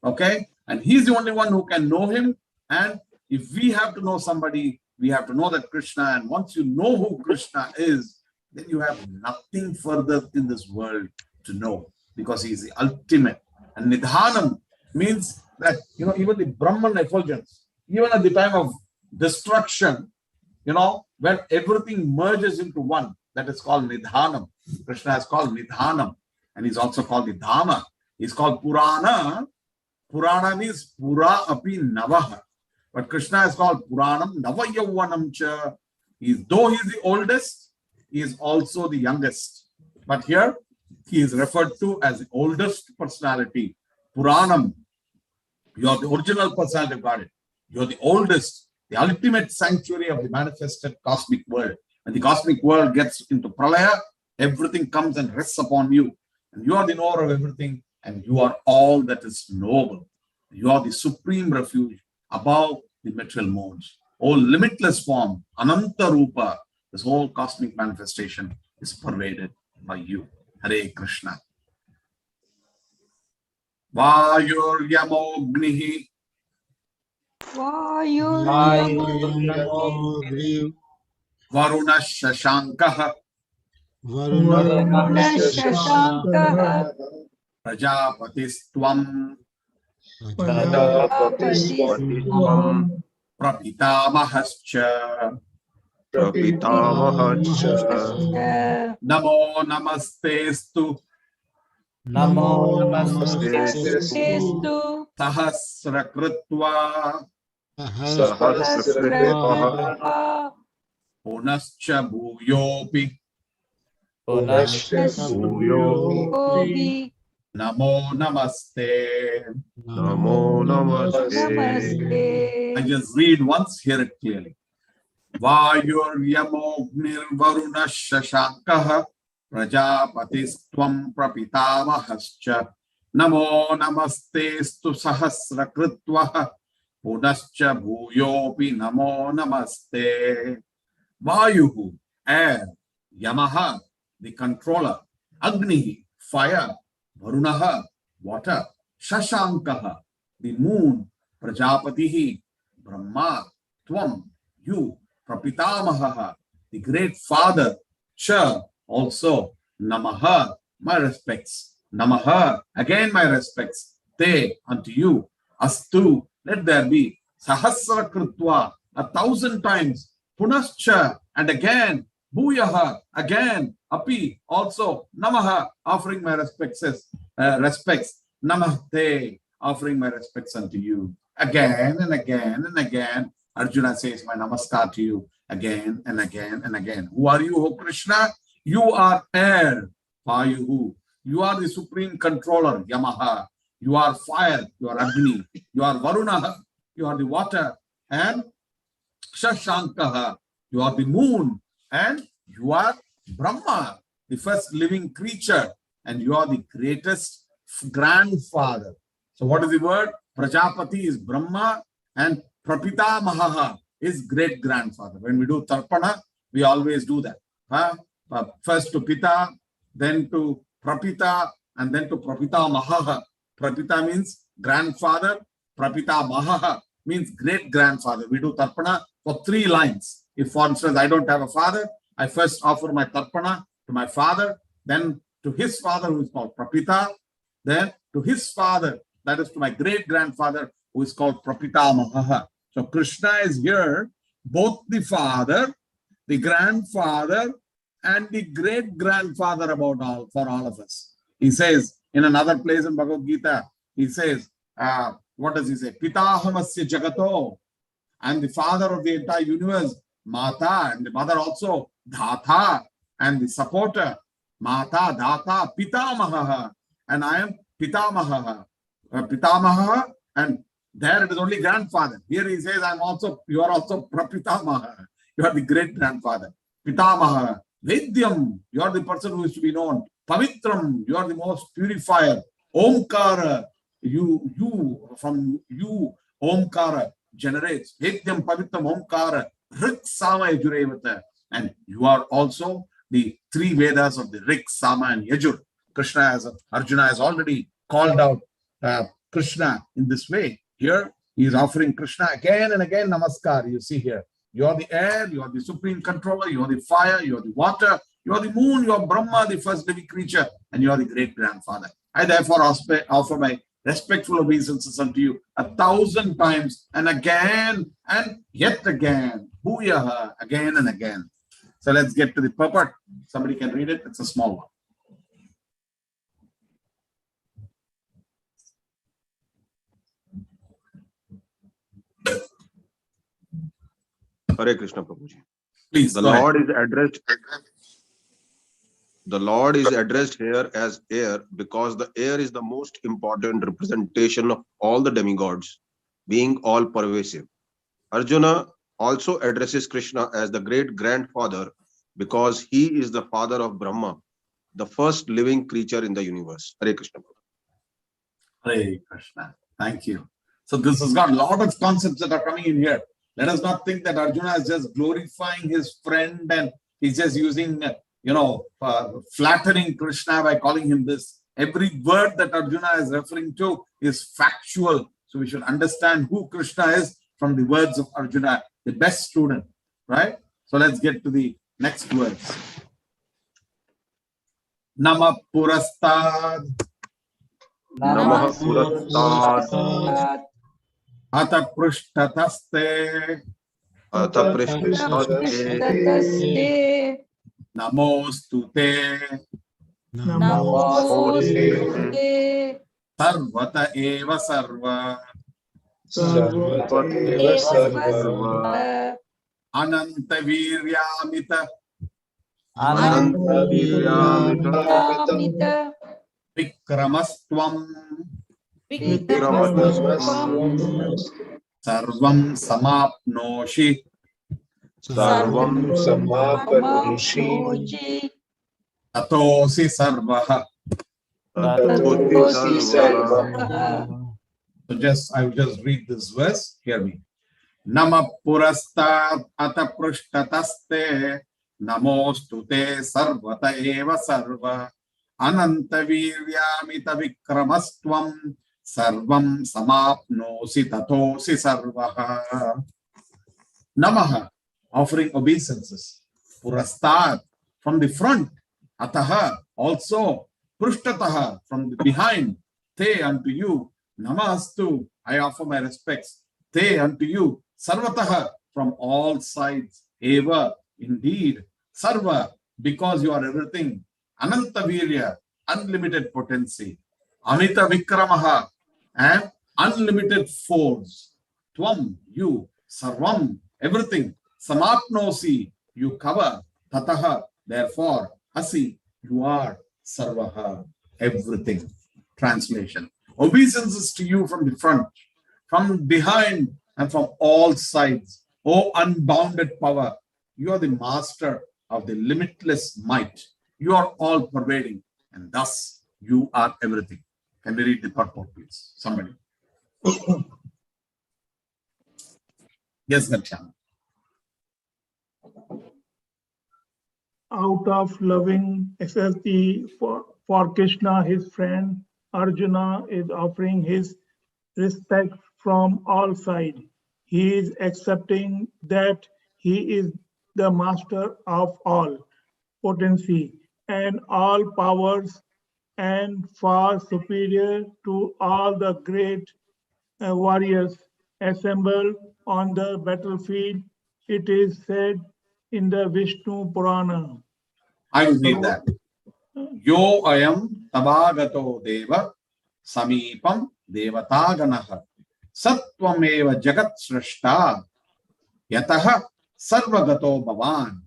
[SPEAKER 2] Okay? And He's the only one who can know Him. And if we have to know somebody, we have to know that Krishna. And once you know who Krishna is, then you have nothing further in this world to know, because He is the ultimate. And Nidhanam means that, even the Brahman effulgence, even at the time of destruction, when everything merges into one, that is called Nidhanam. Krishna is called Nidhanam. And He's also called the Dhama. He's called Purana. Purana means Pura api Navaha. But Krishna is called Puranam Navayyavanam cha. Though He is the oldest, He is also the youngest. But here he is referred to as the oldest personality. Puranam. You are the original personality of Godhead. You are the oldest, the ultimate sanctuary of the manifested cosmic world. When the cosmic world gets into pralaya, everything comes and rests upon you. And you are the knower of everything, and you are all that is knowable. You are the supreme refuge above the material modes. O limitless form, Ananta Rupa, this whole cosmic manifestation is pervaded by you. Hare Krishna. Vayur-yamognihi Varuna Shashankaha Prajapatistvam Prapitamahascha Namo Namastestu
[SPEAKER 1] Namo Namaste
[SPEAKER 2] Sahasrakritva Punascha Bhuyopi Namo Namaste. I just read once, hear it clearly. Vayur-yamognir-varuna shashankaha Prajapatistvam prapitamahascha Namo namastestu sahasrakritva Punascha bhuyopi namo namaste. Vayuhu, air. Yamaha, the controller. Agni, fire. Varunaha, water. Shashankaha, the moon. Prajapatihi, Brahma. Tvam, you. Prapitamaha, the great father. Cha, also. Namaha, my respects. Namaha, again my respects. Te, unto you. Astu, let there be. Sahasra krutva, 1,000 times. Punascha, and again. Bhuyaha, again. Api, also. Namaha, offering my respects. Namaste, offering my respects unto you. Again and again and again. Arjuna says my namaskar to you. Again and again and again. Who are you, O Krishna? You are air. Vayuhu. You are the supreme controller. Yamaha. You are fire. You are Agni. You are Varuna. You are the water. And Shashankaha. You are the moon. And you are Brahma, the first living creature. And you are the greatest grandfather. So what is the word? Prajapati is Brahma and Prapitamaha is great grandfather. When we do Tarpana, we always do that. First to Pita, then to Prapita, and then to Prapitamaha. Prapita means grandfather. Prapitamaha means great grandfather. We do Tarpana for 3 lines. If, for instance, I don't have a father, I first offer my Tarpana to my father, then to his father, who is called Prapita, then to his father, that is to my great-grandfather, who is called Prapitamaha. So Krishna is here, both the father, the grandfather, and the great-grandfather for all of us. He says, in another place in Bhagavad Gita, he says, what does he say? Pitahamasya jagato. And the father of the entire universe, Mata, and the mother also, Dhatha, and the supporter, Mata, Data, Pitamaha, and I am Pitamaha. Pitamaha, and there it is only grandfather. Here he says, you are also Prapitamaha. You are the great grandfather. Pitamaha, Vedyam, you are the person who is to be known. Pavitram, you are the most purifier. Omkara, from you, Omkara generates. Vedyam, Pavitram, Omkara, Rik, Sama, Yajurevata. And you are also the 3 Vedas of the Rik, Sama, and Yajur. Arjuna has already called out Krishna in this way. Here, he is offering Krishna again and again namaskar. You see here, you are the air, you are the supreme controller, you are the fire, you are the water, you are the moon, you are Brahma, the first living creature, and you are the great grandfather. I therefore offer my respectful obeisances unto you 1,000 times and again and yet again. Bhuyaha, again and again. So let's get to the purport. Somebody can read it. It's a small one.
[SPEAKER 6] Hare Krishna, Prabhuji.
[SPEAKER 2] Please.
[SPEAKER 6] The Lord is addressed. The Lord is addressed here as air because the air is the most important representation of all the demigods, being all pervasive. Arjuna also addresses Krishna as the great grandfather because he is the father of Brahma, the first living creature in the universe. Hare Krishna.
[SPEAKER 2] Hare Krishna. Thank you. So this has got a lot of concepts that are coming in here. Let us not think that Arjuna is just glorifying his friend and he's just using, flattering Krishna by calling him this. Every word that Arjuna is referring to is factual. So we should understand who Krishna is from the words of Arjuna, the best student, right? So let's get to the next words. Nama Purastad.
[SPEAKER 6] Namaha Purastad
[SPEAKER 2] Ata Prushtataste.
[SPEAKER 6] Atha Prishtaste
[SPEAKER 3] Namaste.
[SPEAKER 2] Namostute.
[SPEAKER 3] Namaste.
[SPEAKER 2] Sarvata eva sarva.
[SPEAKER 6] Sarvateva Sarva
[SPEAKER 3] Sarva.
[SPEAKER 2] Ananta viryamita.
[SPEAKER 6] Ananta Viryamita
[SPEAKER 3] Amita.
[SPEAKER 2] Vikramastvam.
[SPEAKER 3] Vikramasvam.
[SPEAKER 2] Sarvam samapnoshi.
[SPEAKER 6] Sarvam
[SPEAKER 3] Samapnoshi.
[SPEAKER 2] Tatosi sarvaha.
[SPEAKER 6] Tatoti Sarva.
[SPEAKER 2] So I will just read this verse. Hear me. Nama purastat ata prushtataste. Namostute sarvata eva sarva. Ananta viryamita vikramastvam. Sarvam samapnosi tatosi sarvaha. Namaha, offering obeisances. Purastat, from the front. Ataha, also. Prushtataha, from the behind. Te, unto you. Namastu, I offer my respects. Te, unto you. Sarvataha, from all sides. Eva, indeed. Sarva, because you are everything. Ananta virya, unlimited potency. Amita vikramaha, and unlimited force. Tvam, you. Sarvam, everything. Samapnosi, you cover. Tataha, therefore. Asi, you are. Sarvaha, everything. Translation. Obeisances to you from the front, from behind, and from all sides. O unbounded power, you are the master of the limitless might. You are all pervading, and thus you are everything. Can we read the purport, please? Somebody. Yes, Gacham.
[SPEAKER 7] Out of loving SSD for Krishna, his friend, Arjuna is offering his respect from all sides. He is accepting that he is the master of all potency and all powers and far superior to all the great warriors assembled on the battlefield. It is said in the Vishnu Purana.
[SPEAKER 2] I will read that. Yo ayam tabagato deva samipam devataganaha satvameva jagat srishta yataha sarvagato bhavan.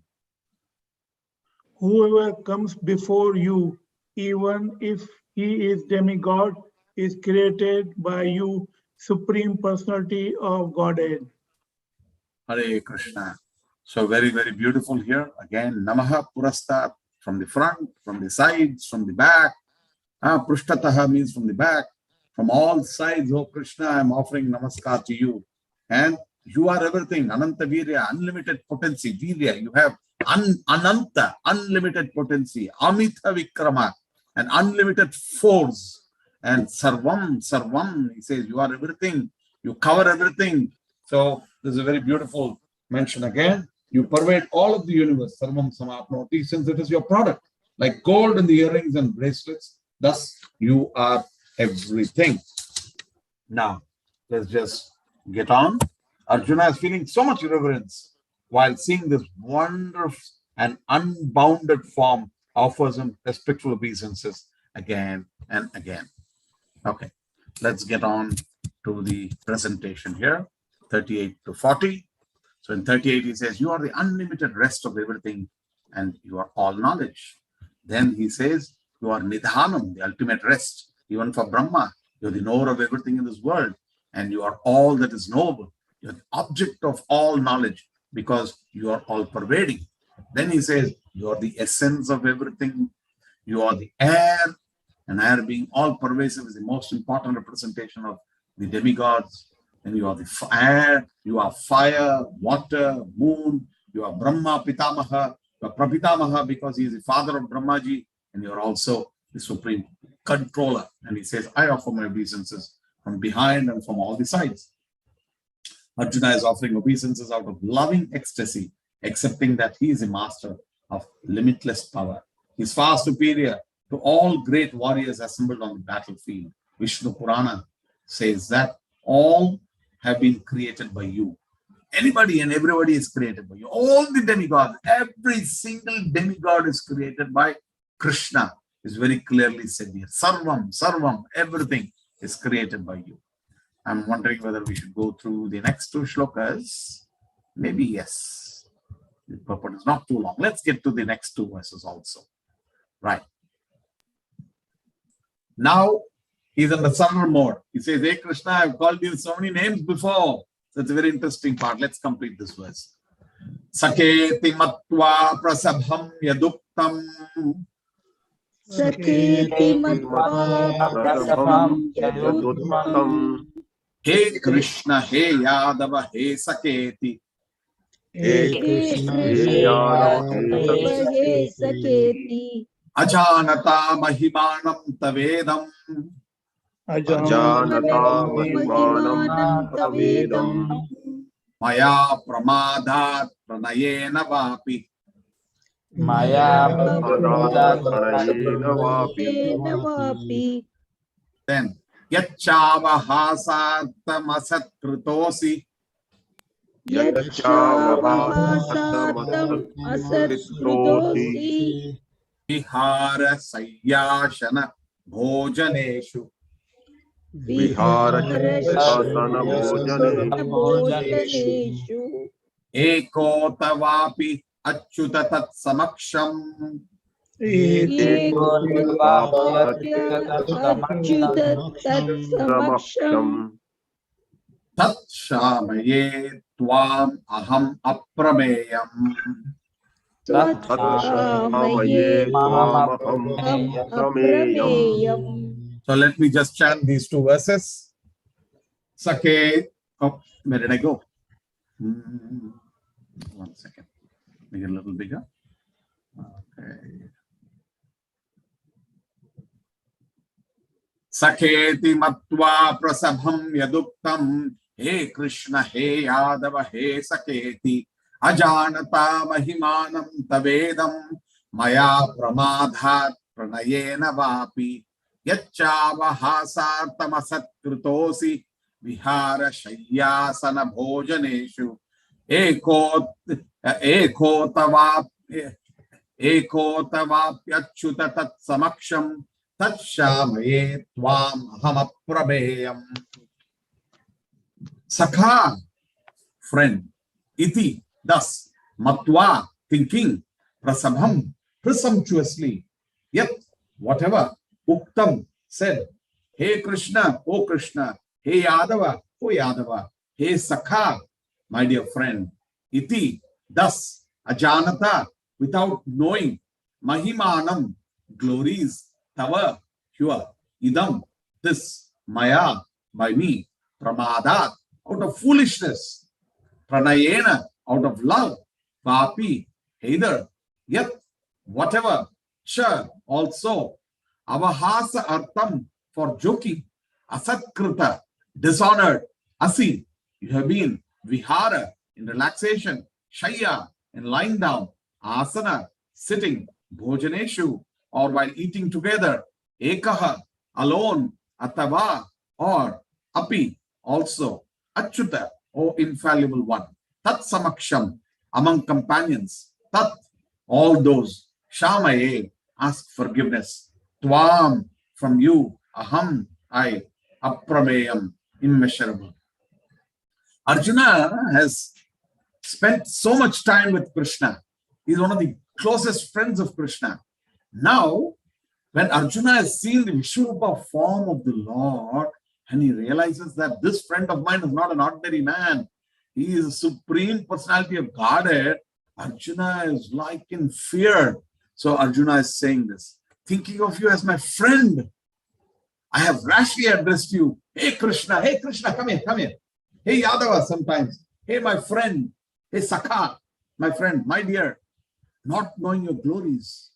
[SPEAKER 7] Whoever comes before you, even if he is demigod, is created by you, Supreme Personality of Godhead.
[SPEAKER 2] Hare Krishna. So very, very beautiful here. Again, Namaha Purastat, from the front, from the sides, from the back. Prushtataha means from the back. From all sides, oh Krishna, I am offering namaskar to you. And you are everything. Ananta Virya, unlimited potency. Virya, you have Ananta, unlimited potency. Amita Vikrama, an unlimited force. And Sarvam, he says, you are everything. You cover everything. So this is a very beautiful mention again. You pervade all of the universe. Sarvam Samapnoti, since it is your product. Like gold in the earrings and bracelets. Thus, you are everything. Now, let's just get on. Arjuna is feeling so much reverence while seeing this wonderful and unbounded form, offers him respectful obeisances again and again. Okay, let's get on to the presentation here, 38 to 40. So in 38, he says, you are the unlimited rest of everything and you are all knowledge. Then he says, you are Nidhanam, the ultimate rest. Even for Brahma, you're the knower of everything in this world, and you are all that is knowable. You're the object of all knowledge because you are all pervading. Then he says, you are the essence of everything. You are the air, and air being all pervasive is the most important representation of the demigods. And you are the air, you are fire, water, moon, you are Brahma Pitamaha, you are Prapitamaha because he is the father of Brahmaji, and you are also the supreme controller. And he says, I offer my obeisances from behind and from all the sides. Arjuna is offering obeisances out of loving ecstasy, accepting that he is a master of limitless power. He is far superior to all great warriors assembled on the battlefield. Vishnu Purana says that all have been created by you. Anybody and everybody is created by you. All the demigods, every single demigod is created by Krishna. Is very clearly said here. Sarvam, Sarvam, everything is created by you. I'm wondering whether we should go through the next two shlokas. Maybe yes. The purport is not too long. Let's get to the next two verses also. Right. Now, he's in the surrender mode. He says, hey Krishna, I've called you so many names before. So it's a very interesting part. Let's complete this verse. Saketi matva prasabham yaduktam.
[SPEAKER 3] Saketi matva prasabham yaduktam.
[SPEAKER 2] Hey Krishna, hey Yadava, hey Saketi.
[SPEAKER 3] Hey Krishna, hey Yadava, hey Saketi.
[SPEAKER 2] Ajanata mahimanam tavedam.
[SPEAKER 6] Ajanata mahimanam tavedam.
[SPEAKER 2] Maya pramadat pranayena vapi.
[SPEAKER 1] Maya
[SPEAKER 6] Pranayena vapi.
[SPEAKER 2] Then yachavahasatam asatkritosi.
[SPEAKER 3] Yachavahasatam asatkritosi.
[SPEAKER 2] Vihara sayyashana bhojaneshu.
[SPEAKER 6] Vihara sasana
[SPEAKER 3] bhojaneshu.
[SPEAKER 2] Eko tavapi achyuta tat samaksham.
[SPEAKER 3] Achyuta tat samaksham.
[SPEAKER 2] Tat shamaye tvam aham aprameyam.
[SPEAKER 3] Tat shamaye tvam aprameyam.
[SPEAKER 2] So let me just chant these two verses. Sake, oh, where did I go? 1 second. Make it a little bigger. Okay. Saketi matva prasabham yaduktam. Hey Krishna, hey Yadava, hey Saketi. Ajanata mahimanam tavedam. Maya pramadhat pranayena vapi. Yachavahasartamasatkritosi. Vihara shayyasana bhojaneshu. Eko tavapyachyuta tat samaksham. Tat shamaye tvam aham aprabeyam. Sakha, friend. Iti, thus. Matva, thinking. Prasabham, presumptuously. Yet, whatever. Uktam, said. Hey Krishna, O Krishna. Hey Yadava, O Yadava. Hey Sakha, my dear friend. Iti, thus. Ajanata, without knowing. Mahimanam, glories. Tava, your. Idam, this. Maya, by me. Pramadat, out of foolishness. Pranayena, out of love. Vapi, either. Yet, whatever. Cha, also. Avahasa artam, for joking. Asatkrita, dishonored. Asi, you have been. Vihara, in relaxation. Shaya, in lying down. Asana, sitting. Bhojaneshu, or while eating together. Ekaha, alone. Atava, or api, also. Achyuta, O infallible one. Tat samaksham, among companions. Tat, all those. Shamaye, ask forgiveness. Tvam, from you. Aham, I. Aprameyam, immeasurable. Arjuna has spent so much time with Krishna. He's one of the closest friends of Krishna. Now, when Arjuna has seen the Vishwarupa form of the Lord, and he realizes that this friend of mine is not an ordinary man, he is a supreme personality of Godhead, Arjuna is like in fear. So Arjuna is saying this, thinking of you as my friend, I have rashly addressed you. Hey Krishna, come here, come here. Hey Yadava sometimes. Hey my friend, hey Sakha, my friend, my dear, not knowing your glories.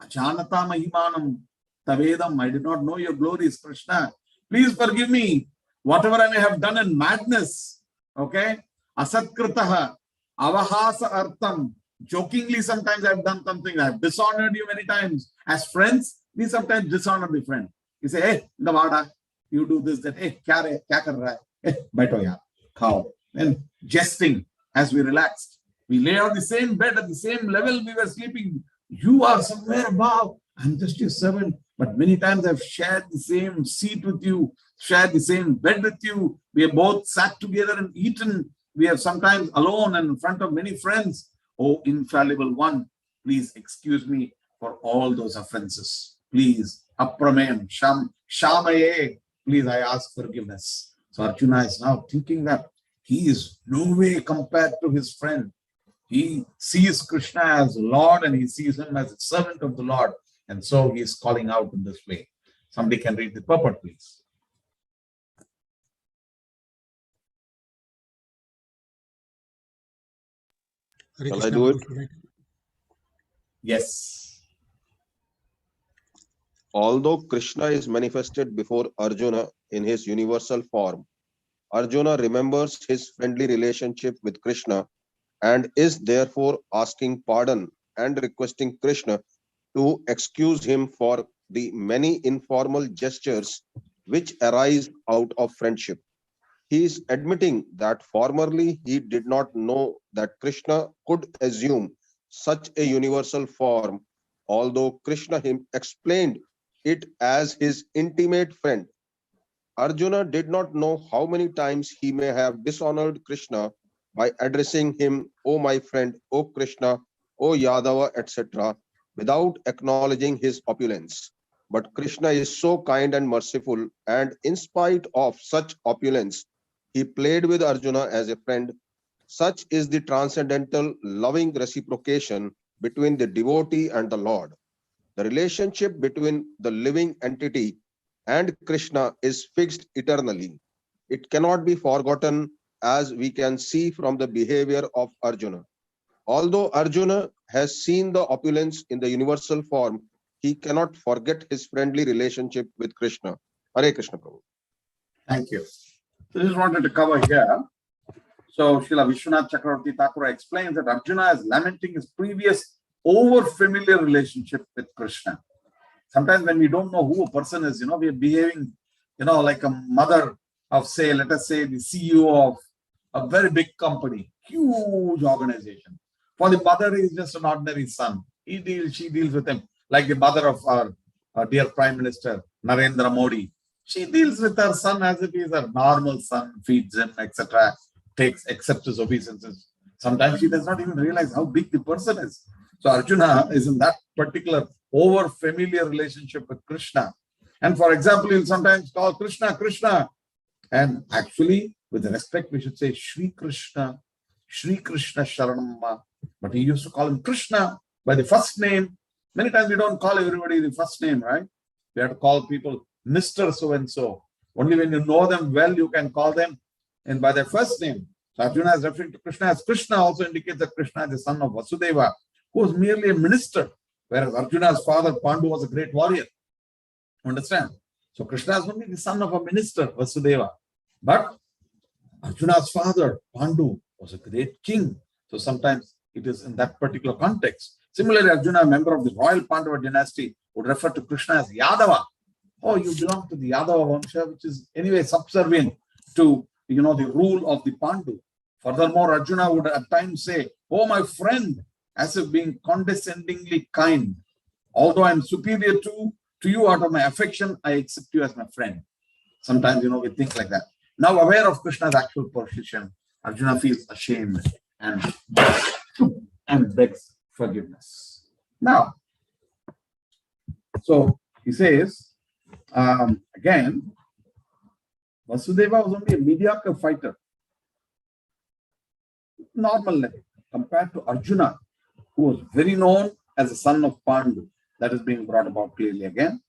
[SPEAKER 2] Ajanata mahimanam tavedam, I did not know your glories, Krishna. Please forgive me, whatever I may have done in madness. Okay? Asatkritaha, avahasa artham. Jokingly, sometimes I've done something. I've dishonored you many times. As friends, we sometimes dishonor the friend. You say, hey, Navada, you do this, that. Hey, kya kar raha hai? Hey, baito yaar, khao. And jesting as we relaxed. We lay on the same bed at the same level we were sleeping. You are somewhere above. I'm just your servant. But many times I've shared the same seat with you, shared the same bed with you. We have both sat together and eaten. We have sometimes alone and in front of many friends. Oh, infallible one, please excuse me for all those offenses. Please, apramem, shamaye, please, I ask forgiveness. So Arjuna is now thinking that he is no way compared to his friend. He sees Krishna as Lord and he sees him as a servant of the Lord. And so he is calling out in this way. Somebody can read the purport, please.
[SPEAKER 6] Shall I do it?
[SPEAKER 2] Yes.
[SPEAKER 6] Although Krishna is manifested before Arjuna in his universal form, Arjuna remembers his friendly relationship with Krishna and is therefore asking pardon and requesting Krishna to excuse him for the many informal gestures which arise out of friendship. He is admitting that formerly he did not know that Krishna could assume such a universal form, although Krishna him explained it as his intimate friend. Arjuna did not know how many times he may have dishonored Krishna by addressing him, O my friend, O Krishna, O Yadava, etc., without acknowledging his opulence. But Krishna is so kind and merciful, and in spite of such opulence, he played with Arjuna as a friend. Such is the transcendental loving reciprocation between the devotee and the Lord. The relationship between the living entity and Krishna is fixed eternally. It cannot be forgotten, as we can see from the behavior of Arjuna. Although Arjuna has seen the opulence in the universal form, he cannot forget his friendly relationship with Krishna. Hare Krishna Prabhu.
[SPEAKER 2] Thank you. So just wanted to cover here. So Srila Vishwanath Chakravarti Thakur explains that Arjuna is lamenting his previous over-familiar relationship with Krishna. Sometimes when we don't know who a person is, we are behaving, like a mother of, say, let us say, the CEO of a very big company, huge organization. For the mother, he is just an ordinary son. She deals with him like the mother of our dear Prime Minister, Narendra Modi. She deals with her son as if he is her normal son, feeds him, etc., accepts his obeisances. Sometimes she does not even realize how big the person is. So Arjuna is in that particular over-familiar relationship with Krishna. And for example, he'll sometimes call Krishna, Krishna. And actually, with respect, we should say Sri Krishna Sharanamma. But he used to call him Krishna by the first name. Many times we don't call everybody the first name, right? We have to call people Mr. So-and-so. Only when you know them well, you can call them and by their first name. So Arjuna is referring to Krishna as Krishna, also indicates that Krishna is the son of Vasudeva, who was merely a minister, whereas Arjuna's father, Pandu, was a great warrior. Understand? So Krishna is only the son of a minister, Vasudeva. But Arjuna's father, Pandu, was a great king. So sometimes it is in that particular context. Similarly, Arjuna, a member of the royal Pandava dynasty, would refer to Krishna as Yadava. Oh, you belong to the Yadava Vansha, which is anyway subservient to the rule of the Pandu. Furthermore, Arjuna would at times say, oh, my friend, as if being condescendingly kind. Although I am superior to you out of my affection, I accept you as my friend. Sometimes, we think like that. Now, aware of Krishna's actual position, Arjuna feels ashamed and begs forgiveness. Now, So he says, again, Vasudeva was only a mediocre fighter, normal level, compared to Arjuna, who was very known as the son of Pandu. That is being brought about clearly again.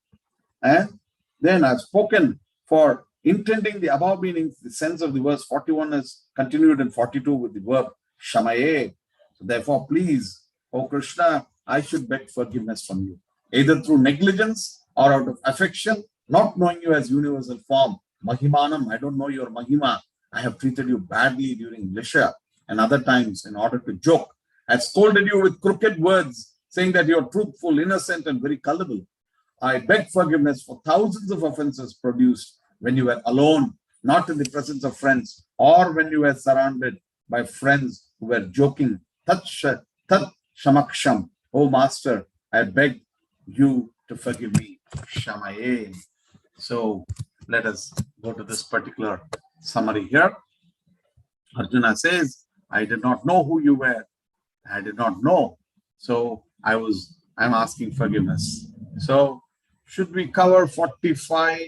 [SPEAKER 2] And then I've spoken for intending the above meanings. The sense of the verse 41 is continued in 42 with the verb shamaye. So therefore, please, O Krishna, I should beg forgiveness from you, either through negligence or out of affection, not knowing you as universal form. Mahimanam, I don't know your Mahima. I have treated you badly during Lisha and other times in order to joke. I have scolded you with crooked words, saying that you are truthful, innocent, and very gullible. I beg forgiveness for thousands of offenses produced when you were alone, not in the presence of friends, or when you were surrounded by friends who were joking. Tat shamaksham. Oh Master, I beg you to forgive me. Shamaye. So let us go to this particular summary here. Arjuna says, I did not know who you were. I did not know. So I'm asking forgiveness. So should we cover 45,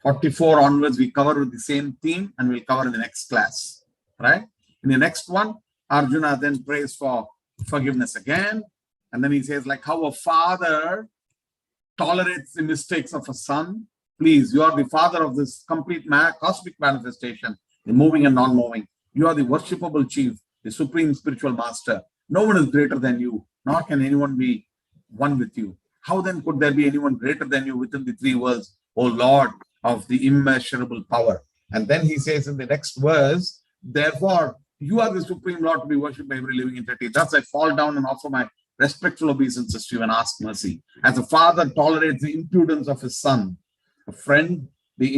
[SPEAKER 2] 44 onwards? We cover with the same theme and we'll cover in the next class, right? In the next one, Arjuna then prays for forgiveness again. And then he says, like how a father tolerates the mistakes of a son. Please, you are the father of this complete cosmic manifestation, the moving and non-moving. You are the worshipable chief, the supreme spiritual master. No one is greater than you, nor can anyone be one with you. How then could there be anyone greater than you within the three worlds, O Lord of the immeasurable power? And then he says in the next verse, therefore, you are the supreme Lord to be worshipped by every living entity. Thus I fall down and offer my respectful obeisances to you and ask mercy. As a father tolerates the impudence of his son, a friend, the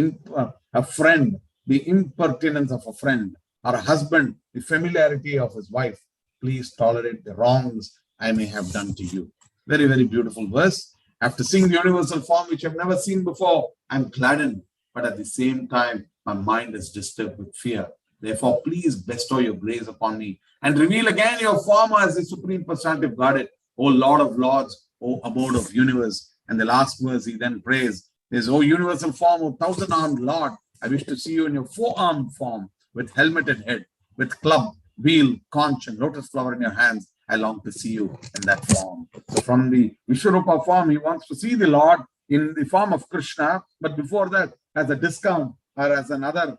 [SPEAKER 2] impertinence of a friend, or a husband, the familiarity of his wife, please tolerate the wrongs I may have done to you. Very, very beautiful verse. After seeing the universal form, which I've never seen before, I'm gladdened, but at the same time, my mind is disturbed with fear. Therefore, please bestow your grace upon me and reveal again your form as the Supreme Personality of Godhead, O Lord of Lords, O Abode of Universe. And the last verse he then prays is, O universal form, O thousand-armed Lord, I wish to see you in your four-armed form, with helmeted head, with club, wheel, conch, and lotus flower in your hands. I long to see you in that form. So from the Vishwarupa form, he wants to see the Lord in the form of Krishna, but before that, as a discount or as another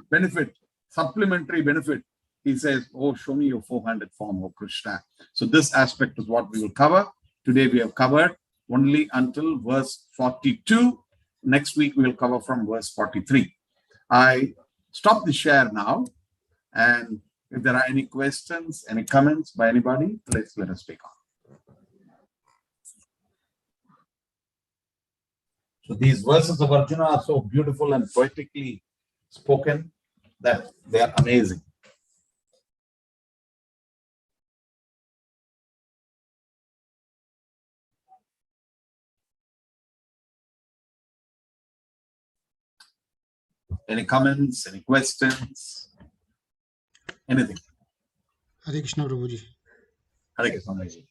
[SPEAKER 2] benefit, supplementary benefit, he says, oh, show me your four-handed form, O Krishna. So this aspect is what we will cover. Today we have covered only until verse 42. Next week we will cover from verse 43. I stop the share now, and if there are any questions, any comments by anybody, let us take on. So these verses of Arjuna are so beautiful and poetically spoken that they are amazing. Any comments, any questions, anything?
[SPEAKER 5] Hare Krishna, Prabhuji.
[SPEAKER 2] Hare Krishna, Prabhuji.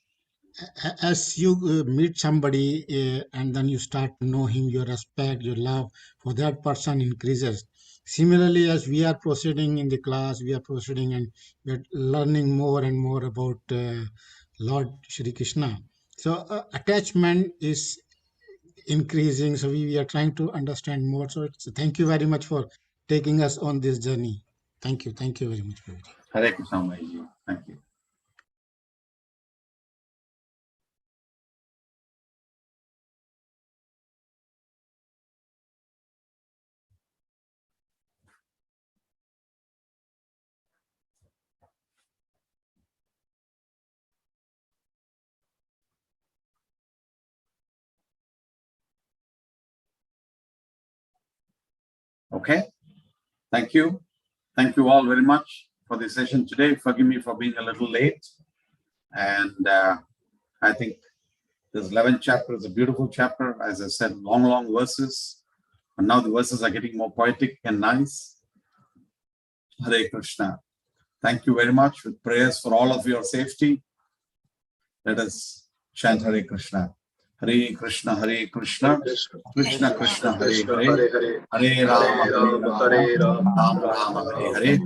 [SPEAKER 5] As you meet somebody and then you start to know him, your respect, your love for that person increases. Similarly, as we are proceeding in the class, we are proceeding and we are learning more and more about Lord Shri Krishna. So attachment is increasing. So we are trying to understand more. So thank you very much for taking us on this journey. Thank you. Thank you very much, Prabhuji.
[SPEAKER 2] Hare Krishna, Prabhuji. Thank you. Okay. Thank you. Thank you all very much for the session today. Forgive me for being a little late. And I think this 11th chapter is a beautiful chapter. As I said, long, long verses. And now the verses are getting more poetic and nice. Hare Krishna. Thank you very much, with prayers for all of your safety. Let us chant Hare Krishna. Hare Krishna, Krishna Krishna, Hare
[SPEAKER 4] Krishna,
[SPEAKER 2] Hare,
[SPEAKER 4] Hare Hare,
[SPEAKER 2] Hare Rama,
[SPEAKER 4] Hare Rama, Hare Rama,
[SPEAKER 2] Rama Rama, Hare Hare.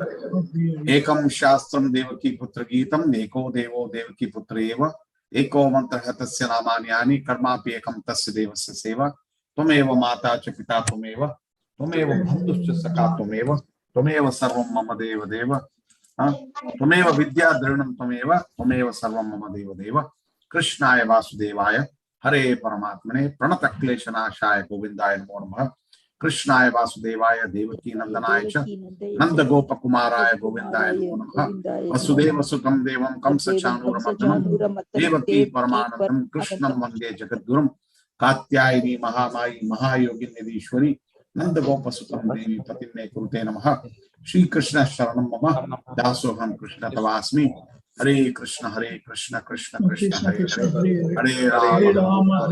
[SPEAKER 2] Ekam Shastram Devaki Putra Geetam, Eko Devo Devaki Putra Eva, Eko Mantra Tasya Namanyani, Karmapi Ekam Tasya Devasya Seva, Tumeva Mata Cha Pita Tumeva, Tumeva Bandhuscha Saka Tumeva, Tumeva Sarvam Mama Deva Deva, Tumeva Vidya Dranam Tumeva, Tumeva Sarvam Mama Deva Deva, Krishnaya Vasudevaya, Hare Paramatmane, Pranata Kleshanashaya Govindaya Namo Namaha, Krishnaya Vasudevaya, Devaki Nandanaya Cha, Nanda Gopa Kumaraya Govindaya Namo Namaha, Vasudeva Sukam Devam Kamsa Chanuramardhanam, Devaki Paramanandam, Krishnam Vande Jagadgurum, Katyayani Mahamai Mahayogin Nidishwari, Nanda Gopa Sukam Devi Patine Kurute Namaha, Shri Krishna Sharanam Mama, Dasoham Krishna Tavasmi, Hare Krishna, Krishna Krishna, Hare Hare, Hare Rama,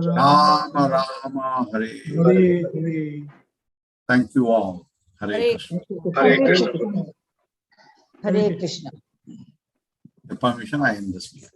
[SPEAKER 2] Rama Rama, Hare Hare. Thank you all. Hare Krishna.
[SPEAKER 4] Hare Krishna.
[SPEAKER 3] Hare Krishna.
[SPEAKER 2] The permission I end this meeting.